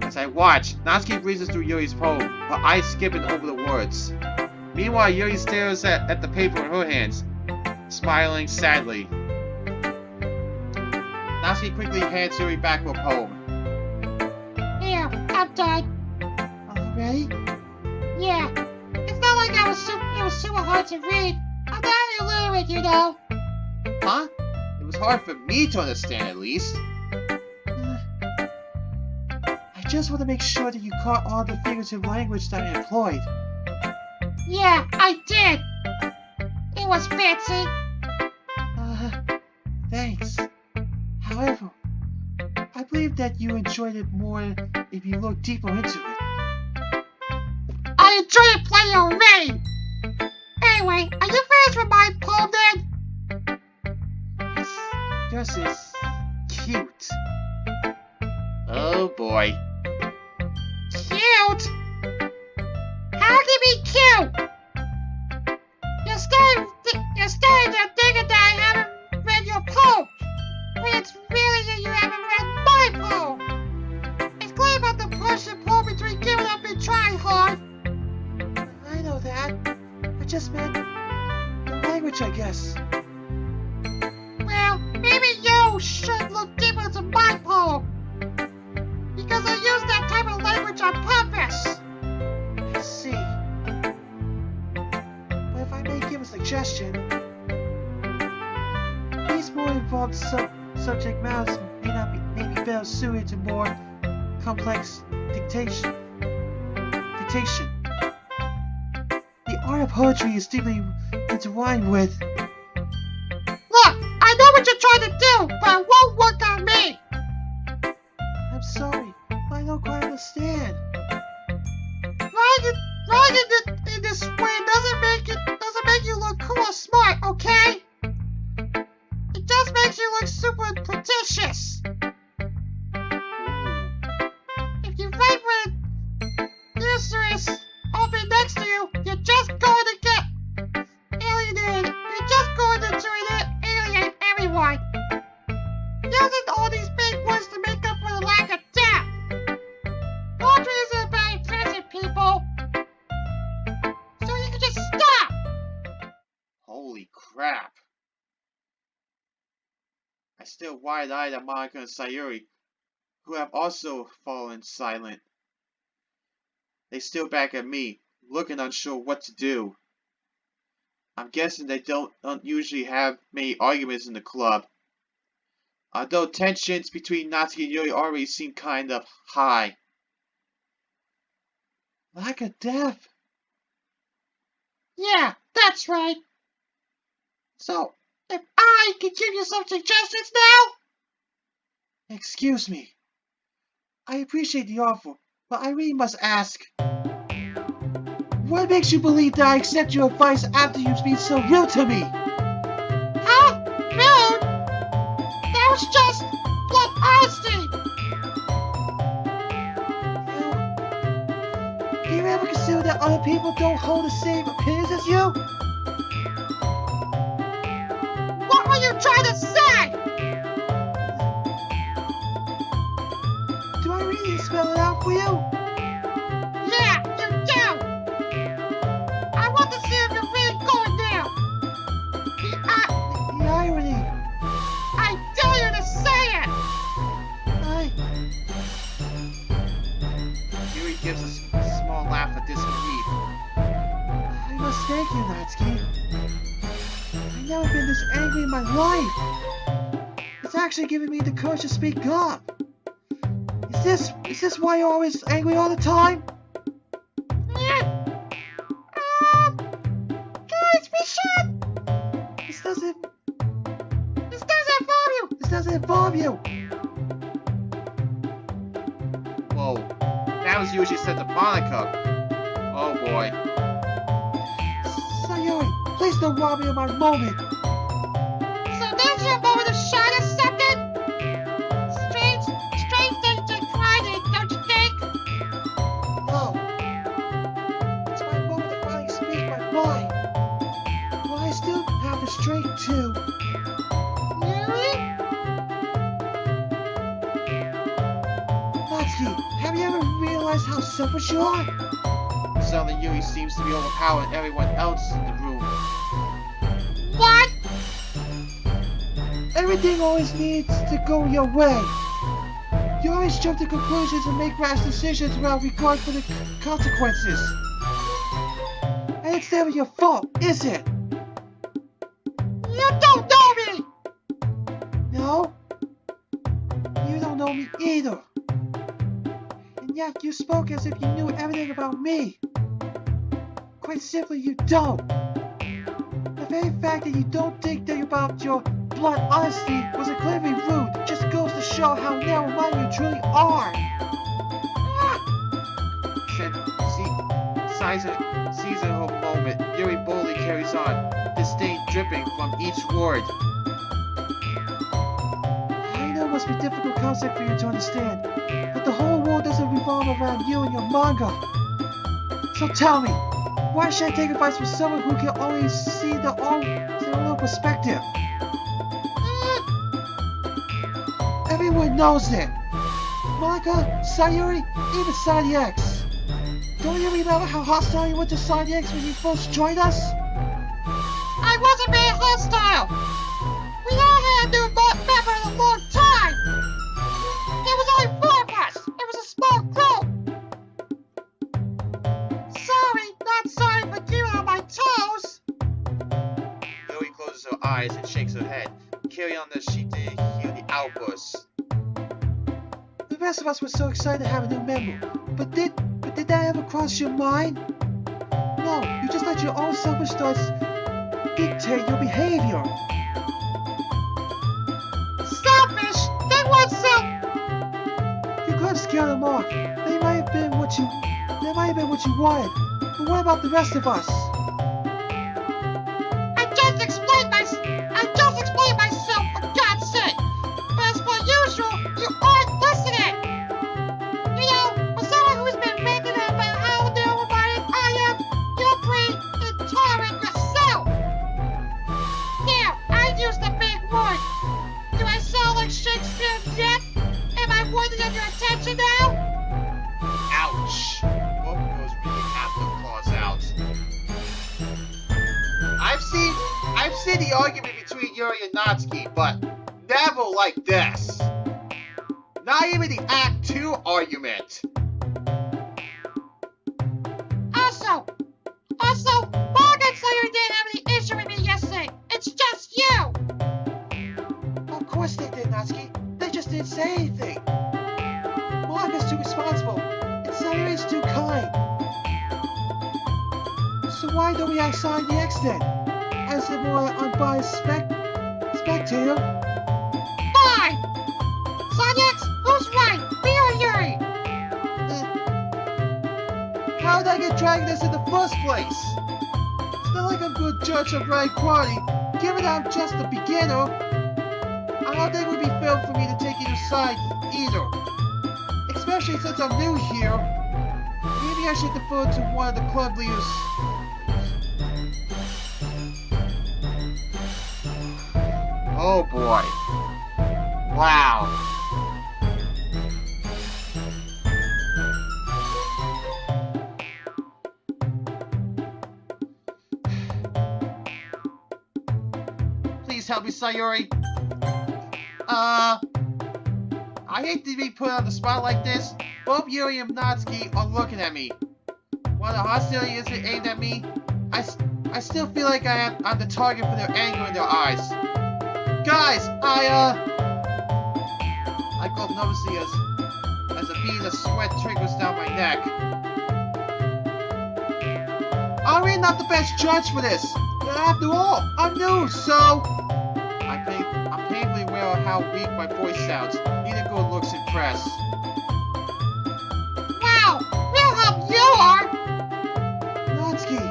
As I watch, Natsuki breezes through Yuri's poem, her eyes skipping over the words. Meanwhile, Yuri stares at the paper in her hands, smiling sadly. Natsuki quickly hands Yuri back her poem. Here, I'm done. Already? Yeah. It's not like it was super hard to read. I'm not illiterate, you know. Huh? It was hard for me to understand, at least. I just want to make sure that you caught all the figurative language that I employed. Yeah, I did. It was fancy. Thanks. However, I believe that you enjoyed it more if you looked deeper into it. I enjoyed it plenty already! Anyway, are you finished with my poem then? Yes, yours is cute. Oh boy. Cute? How can it be cute? You're starting to think that I haven't read your poem, when it's really that you haven't read my poem. It's clear about the push and pull between giving up and trying hard. I know that. I just meant the language, I guess. Well, maybe you should look deeper into my poem, because I use that type of language on purpose. I see. But if I may give a suggestion, these more involved subject matters may be better suited to more complex dictation. The art of poetry is deeply intertwined with... Look, I know what you're trying to do, but it won't work on me! I'm sorry, but I don't quite understand. Writing in this way doesn't make you look cool or smart, okay? It just makes you look super pretentious. If you write with useless open next to you, you're just going to get alienated. You're just going to alienate everyone. Using all these big words to make up for the lack of depth. Poetry isn't about impressing people. So you can just stop. Holy crap. I stare wide-eyed at Monaco and Sayuri, who have also fallen silent. They stare back at me, looking unsure what to do. I'm guessing they don't usually have many arguments in the club. Although tensions between Natsuki and Yuri already seem kind of high. Lack of depth? Yeah, that's right. So, if I could give you some suggestions now? Excuse me. I appreciate the offer, but I really must ask. What makes you believe that I accept your advice after you've been so rude to me? Huh? Rude? That was just blunt honesty. Do you ever consider that other people don't hold the same opinions as you? What were you trying to say? Do I really spell it out for you? Yeah, you do. I want to see if you're really going there. The irony. I dare you to say it. Yuri gives a small laugh of disbelief. I must thank you, Natsuki. I've never been this angry in my life. It's actually giving me the courage to speak up. Is this why you're always angry all the time? Guys, we should. This doesn't involve you. Whoa, that was usually said to Monica. Oh boy. Sayori, please don't rob me of my moment. So there's your moment of shine or something? Strange thing to cry in, don't you think? No. It's my moment to finally speak my mind. But I still have the strength to. Yuri? Natsuki, have you ever realized how selfish you are? Suddenly Yuri seems to be overpowering everyone else in the room. What? Everything always needs to go your way. You always jump to conclusions and make rash decisions without regard for the consequences. And it's never your fault, is it? You don't know me! No? You don't know me either. And yet you spoke as if you knew everything about me. Quite simply, you don't. The very fact that you don't think that about your blunt honesty was clearly rude just goes to show how narrow-minded you truly are. Seizing her moment, Yuri boldly carries on, disdain dripping from each word. I know it must be a difficult concept for you to understand, but the whole world doesn't revolve around you and your manga. So tell me, why should I take advice from someone who can only see their own perspective? Everyone knows it. Manga, Sayuri, even Side X. Don't you remember how hostile you were to Side X when you first joined us? I wasn't being hostile. We all had a new member in a long time. There was only 4 of us. It was a small group. Sorry, not sorry for keeping on my toes. Yuri closes her eyes and shakes her head, carrying on as she did hear the outbursts. The rest of us were so excited to have a new member, but did that ever cross your mind? No, you just let your own selfish thoughts dictate your behavior. Selfish? They weren't You could have scared them off. They might have been what you wanted. But what about the rest of us? I just explained myself, for God's sake. But as per usual, you aren't listening. You know, for someone who's been ranting about how narrow-minded I am, you're pretty intolerant yourself. Now, I used a big word. Do I sound like Shakespeare yet? Am I worthy of your attention now? Ouch! Both girls really have to claws out. I've seen the argument between Yuri and Natsuki, but never like this. Not even the Act 2 argument. Also, Mark and Sayuri didn't have any issue with me yesterday. It's just you. Of course they did, Natsuki. They just didn't say anything. Mark is too responsible, and Sayuri is too kind. So why don't we act Sonic the X then? As a more unbiased spectator? Fine. Sonic, who's right? Me or Yuri? How did I get dragged this in the first place? It's not like I'm a good judge of right quality, given I'm just a beginner. I don't think it would be fair for me to take either side either. Especially since I'm new here. Maybe I should defer to one of the club leaders. Oh boy. Wow. Please help me, Sayuri. I hate to be put on the spot like this. Both Yuri and Natsuki are looking at me. While the hostility isn't aimed at me, I still feel like I'm the target for their anger in their eyes. Guys, I go nervously as a bead of sweat trickles down my neck. I'm really not the best judge for this. After all, I'm new, so I'm painfully aware of how weak my voice sounds. Neither good looks impressed. Wow, real help you are. Natsuki,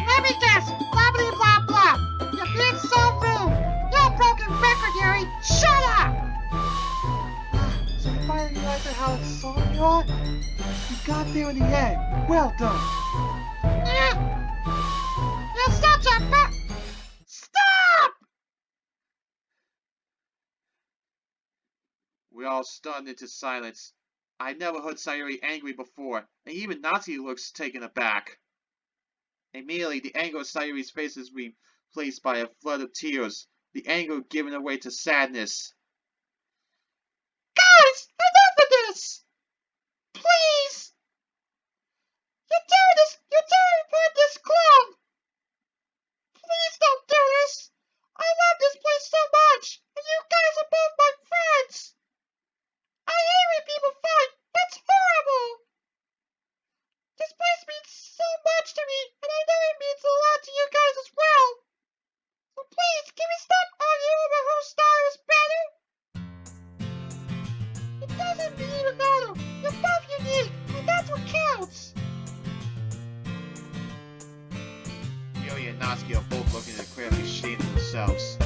Let me guess. Blah blah blah blah. You're being so rude. You're a broken record, Yuri. Shut up. so you finally realized how sorry you are? You got there in the end. Well done. You're such a Stop! We all stunned into silence. I'd never heard Sayuri angry before, and even Natsuki looks taken aback. Immediately, the anger on Sayuri's face is replaced by a flood of tears, the anger giving way to sadness. Guys, enough of this! Please! You're tearing apart this club! Please don't do this! I love this place so much, and you guys are both my friends! I hate when people fight! That's horrible! This place means so much to me, and I know it means a lot to you guys as well! So please, can we stop arguing over whose style is better? It doesn't even matter! You're both unique, and that's what counts! Yuri and Natsuki are both looking incredibly ashamed of themselves.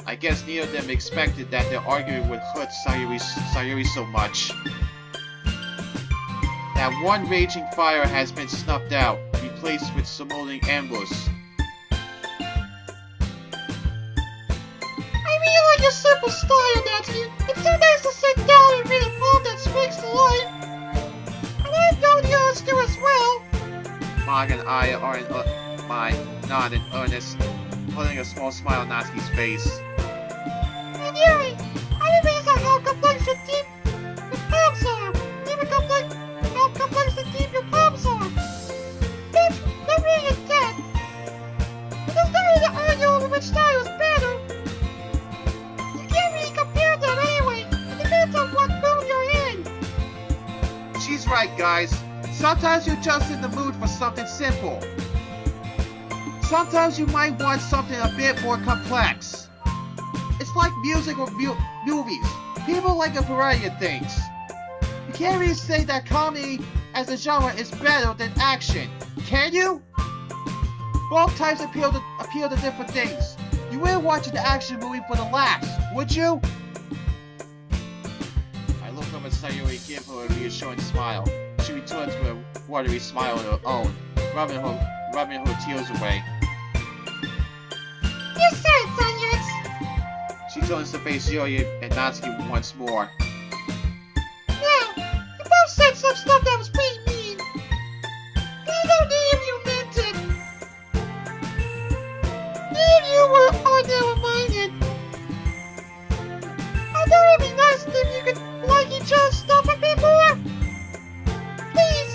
I guess neither of them expected that their argument would hurt Sayuri so much. That one raging fire has been snuffed out, replaced with smoldering embers. I really like your simple style, Natsuki. It's so nice to sit down and read a poem that speaks to life. And I've known yours do as well. Mark and I are not in earnest, putting a small smile on Natsuki's face. And Yuri, I realize how complex and deep your poems are. Even how complex and deep your poems are. They're really in depth. But there's no need to argue over which style is better. You can't really compare them anyway. It depends on what mood you're in. She's right, guys. Sometimes you're just in the mood for something simple. Sometimes you might want something a bit more complex. It's like music or movies. People like a variety of things. You can't really say that comedy as a genre is better than action, can you? Both types appeal to different things. You wouldn't watch an action movie for the laughs, would you? I looked up at Sayuri and gave her a reassuring smile. She returned to a watery smile of her own, rubbing her tears away. You said it, Sonic. She turns to face Yuri and Natsuki once more. Yeah, you both said some stuff that was pretty mean. But I don't know if you meant it. Maybe you were narrow-minded. I thought it'd be nice if you could like each other's stuff a bit more. Please,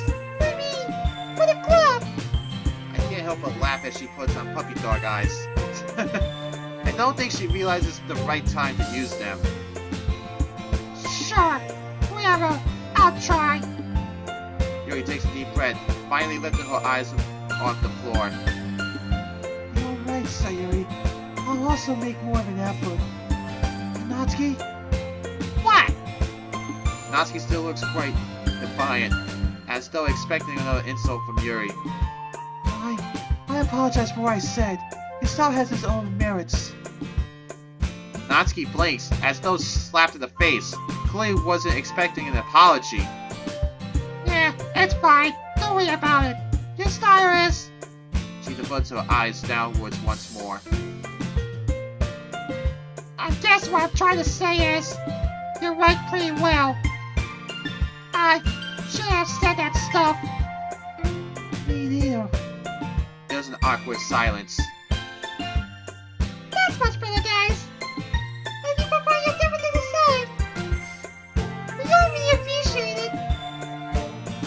I don't think she realizes the right time to use them. Sure, whatever. I'll try. Yuri takes a deep breath, finally lifting her eyes off the floor. You're right, Sayuri. I'll also make more of an effort. Natsuki? What? Natsuki still looks quite defiant, as though expecting another insult from Yuri. I apologize for what I said. His style has its own merits. Natsuki blinks, as though slapped in the face. Clearly wasn't expecting an apology. Yeah, it's fine. Don't worry about it. Your style is... She diverts her eyes downwards once more. I guess what I'm trying to say is... You write pretty well. I should have said that stuff. Me neither. There's an awkward silence. That's much better, guys. Thank you for finding everything to say. We all really appreciate it.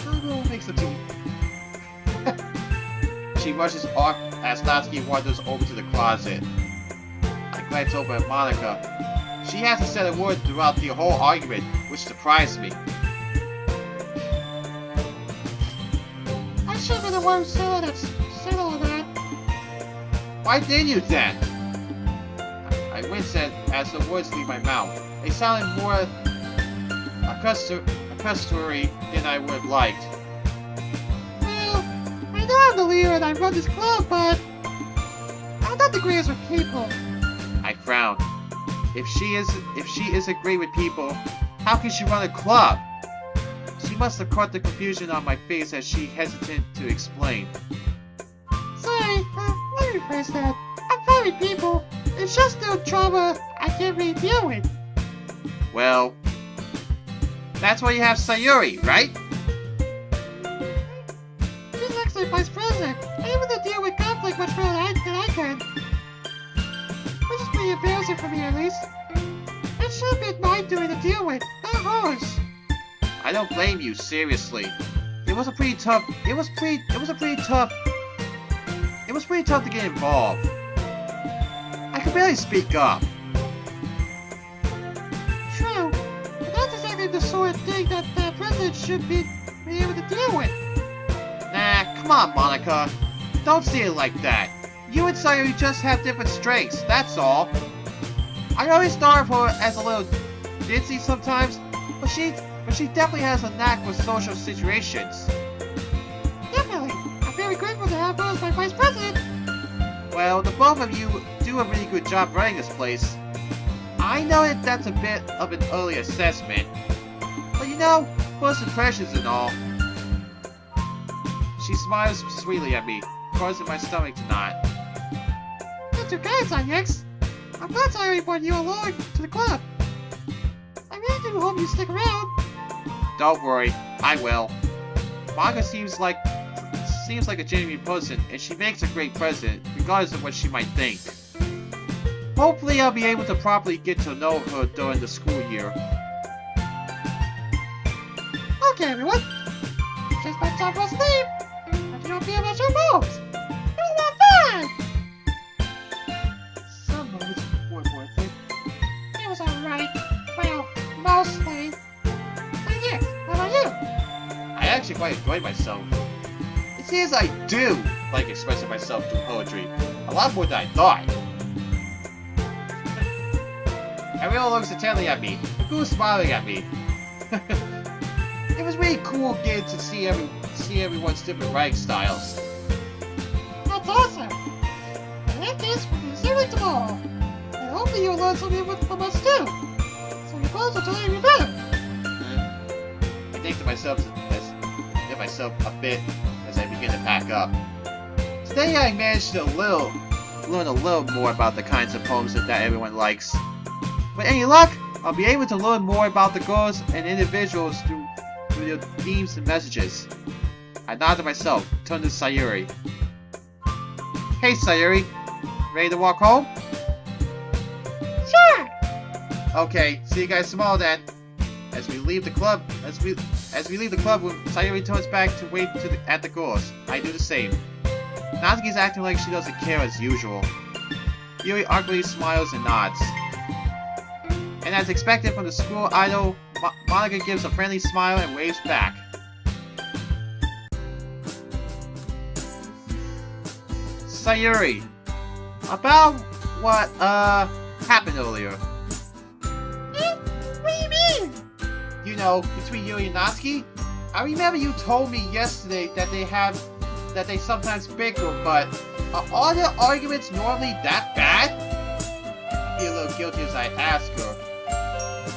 I'll make some tea. She rushes off as Natsuki wanders over to the closet. I glance over at Monica. She hasn't said a word throughout the whole argument, which surprised me. I should have been the one who said all that. Why didn't you then? I wince as the words leave my mouth. They sounded more accusatory than I would have liked. Well, I know I'm the leader and I run this club, but I'm not the greatest with people. I frowned. If she isn't great with people, how can she run a club? She must have caught the confusion on my face as she hesitated to explain. Sorry, let me rephrase that. I'm fine with people. It's just no trauma I can't really deal with. Well, that's why you have Sayuri, right? She's actually vice president, able to deal with conflict much better than I can. Which is pretty embarrassing for me, at least. It should have been my doing to deal with, not hers. I don't blame you, seriously. It was pretty tough to get involved. I could barely speak up. True, but that's exactly the sort of thing that the president should be able to deal with. Nah, come on, Monica. Don't see it like that. You and Sayuri just have different strengths, that's all. I always thought of her as a little ditzy sometimes, but she definitely has a knack with social situations. Definitely. I'm very grateful to have her as my vice president. Well, the both of you do a really good job running this place. I know that that's a bit of an early assessment, but you know, first impressions and all. She smiles sweetly at me, causing my stomach to knot. Not too kind, Sanyex. I'm glad Sayuri brought you along to the club. I really do hope you stick around. Don't worry, I will. Monica seems like a genuine person, and she makes a great president, regardless of what she might think. Hopefully I'll be able to properly get to know her during the school year. Okay, everyone. Just my time for sleep. But you don't be about your moves. It was a lot of fun. Some moments weren't worth it. It was alright. Well, mostly. So yes, how about you? I actually quite enjoyed myself. It seems I do like expressing myself through poetry. A lot more than I thought. Everyone looks intently at me, the goose smiling at me. It was really cool getting to see everyone's different writing styles. That's awesome. In that case, we'll be seeing tomorrow. And hopefully you'll learn something from us too. So your goals will totally be better. I think to myself a bit as I begin to pack up. Today I managed to learn a little more about the kinds of poems that everyone likes. With any luck, I'll be able to learn more about the girls and individuals through their themes and messages. I nod to myself, turn to Sayuri. Hey Sayuri, ready to walk home? Sure. Okay, see you guys tomorrow then. As we leave the club room, Sayuri turns back to wait at the girls. I do the same. Natsuki's acting like she doesn't care as usual. Yuri awkwardly smiles and nods. And as expected from the school idol, Monica gives a friendly smile and waves back. Sayuri, about what, happened earlier. What do you mean? You know, between Yuri and Natsuki? I remember you told me yesterday that they sometimes bicker, but are all their arguments normally that bad? I feel a little guilty as I ask her,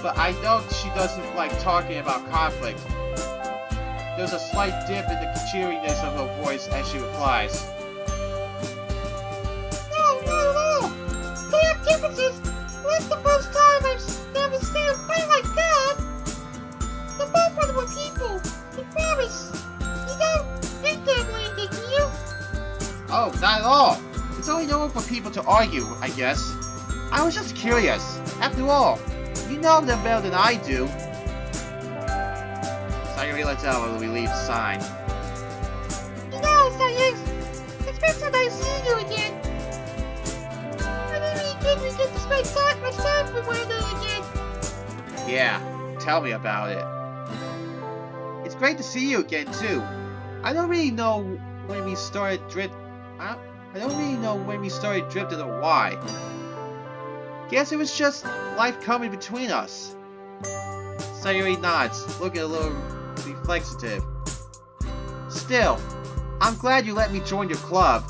but I know she doesn't like talking about conflict. There's a slight dip in the cheeriness of her voice as she replies. No, not at all. They have differences. That's the first time I've ever seen them fight like that. They're both wonderful people. I promise. You don't think that way, do you? Oh, not at all. It's only normal for people to argue, I guess. I was just curious. After all, you know them better than I do. Sayuri lets out a relieved sign. You know, Sayuri, it's been so nice seeing you again. I didn't really think we get to spend that much time with one another again. Yeah, tell me about it. It's great to see you again, too. I don't really know when we started drifting or why. Guess it was just life coming between us. Sayuri nods, looking a little reflexive. Still, I'm glad you let me join your club.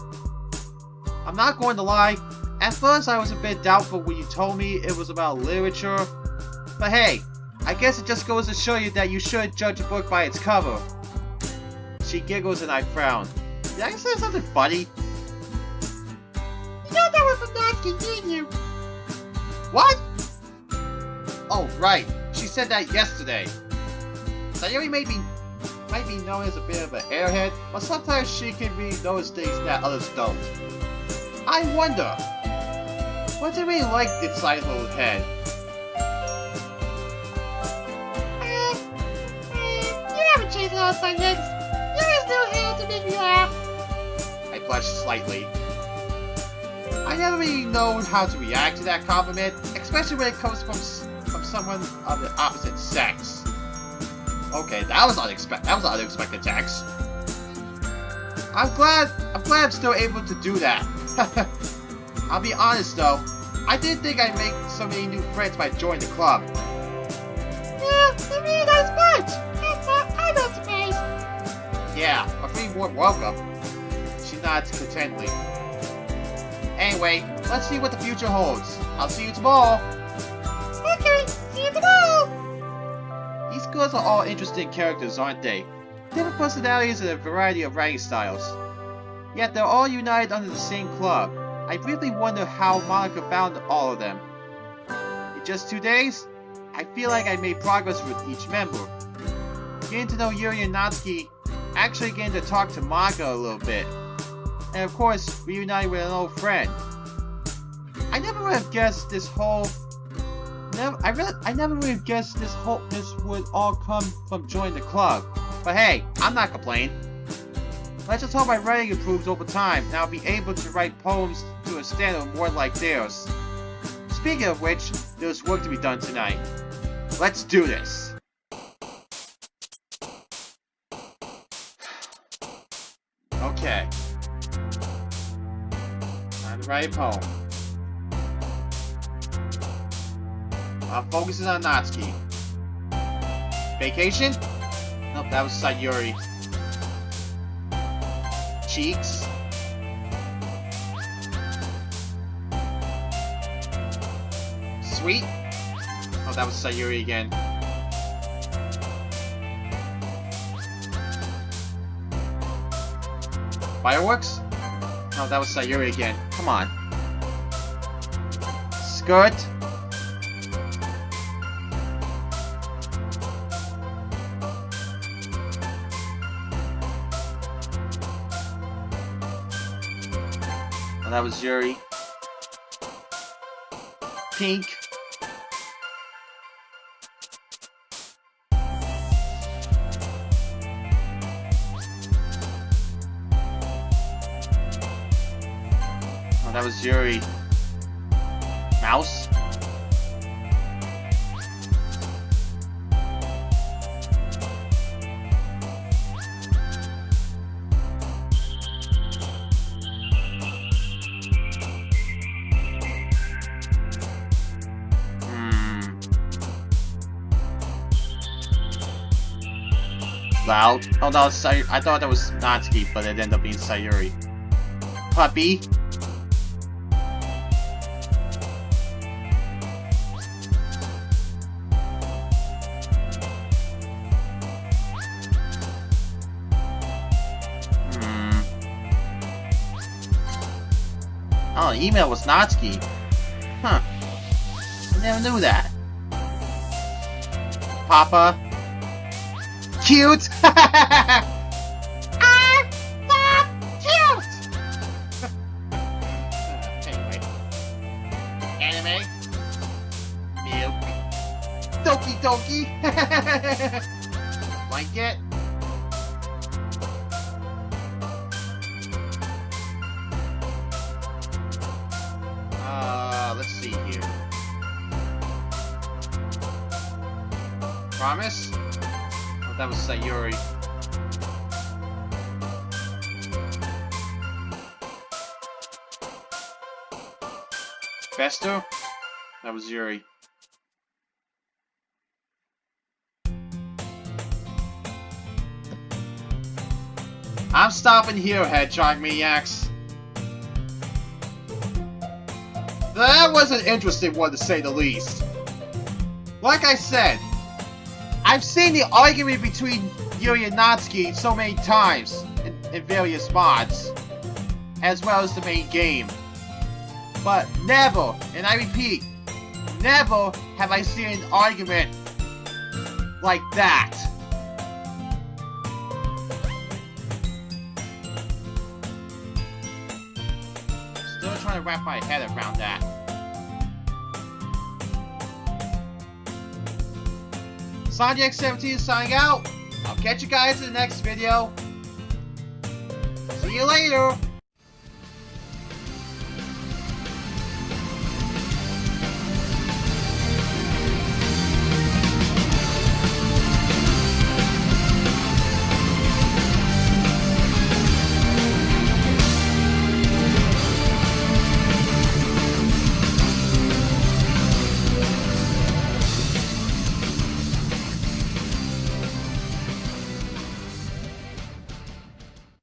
I'm not going to lie, at first I was a bit doubtful when you told me it was about literature. But hey, I guess it just goes to show you that you shouldn't judge a book by its cover. She giggles and I frown. Did I say something funny? You know that was from Natsuki, didn't you? What? Oh, right. She said that yesterday. Sayuri might be known as a bit of an airhead, but sometimes she can read those things that others don't. I wonder, what's it really like inside her little head? You haven't changed a lot, Sayuri. You're still here to make me laugh. I blushed slightly. I never really know how to react to that compliment, especially when it comes from someone of the opposite sex. Okay, that was an unexpected text. I'm glad I'm still able to do that. I'll be honest though, I didn't think I'd make so many new friends by joining the club. Yeah, they're really nice bunch. I'm not surprised. Yeah, a pretty warm welcome. She nods contentedly. Anyway, let's see what the future holds. I'll see you tomorrow. Okay, see you tomorrow. These girls are all interesting characters, aren't they? Different personalities and a variety of writing styles. Yet they're all united under the same club. I really wonder how Monica found all of them. In just 2 days, I feel like I made progress with each member. Getting to know Yuri and Natsuki, actually getting to talk to Monica a little bit. And of course, reuniting with an old friend. I never would have guessed this would all come from joining the club. But hey, I'm not complaining. Let's just hope my writing improves over time, and I'll be able to write poems to a standard more like theirs. Speaking of which, there's work to be done tonight. Let's do this! Okay. Time to write a poem. I'm focusing on Natsuki. Vacation? Nope, that was Sayuri. Cheeks. Sweet. Oh, that was Sayuri again. Fireworks? Oh, that was Sayuri again. Come on. Skirt. Oh, that was Yuri. Pink. Oh, that was Yuri. Mouse? Loud? Oh no, I thought that was Natsuki, but it ended up being Sayuri. Puppy? Oh, the email was Natsuki. Huh. I never knew that. Papa? Cute! Cute! Anyway. Anime? Milk. Doki Doki! Like it? Let's see here. Promise? Oh, that was Sayuri. Festo? That was Yuri. I'm stopping here, Hedgehog Maniacs. That was an interesting one, to say the least. Like I said, I've seen the argument between Yuri and Natsuki so many times in various mods, as well as the main game. But never, and I repeat, never have I seen an argument like that. Still trying to wrap my head around that. SonicX17 signing out. I'll catch you guys in the next video. See you later.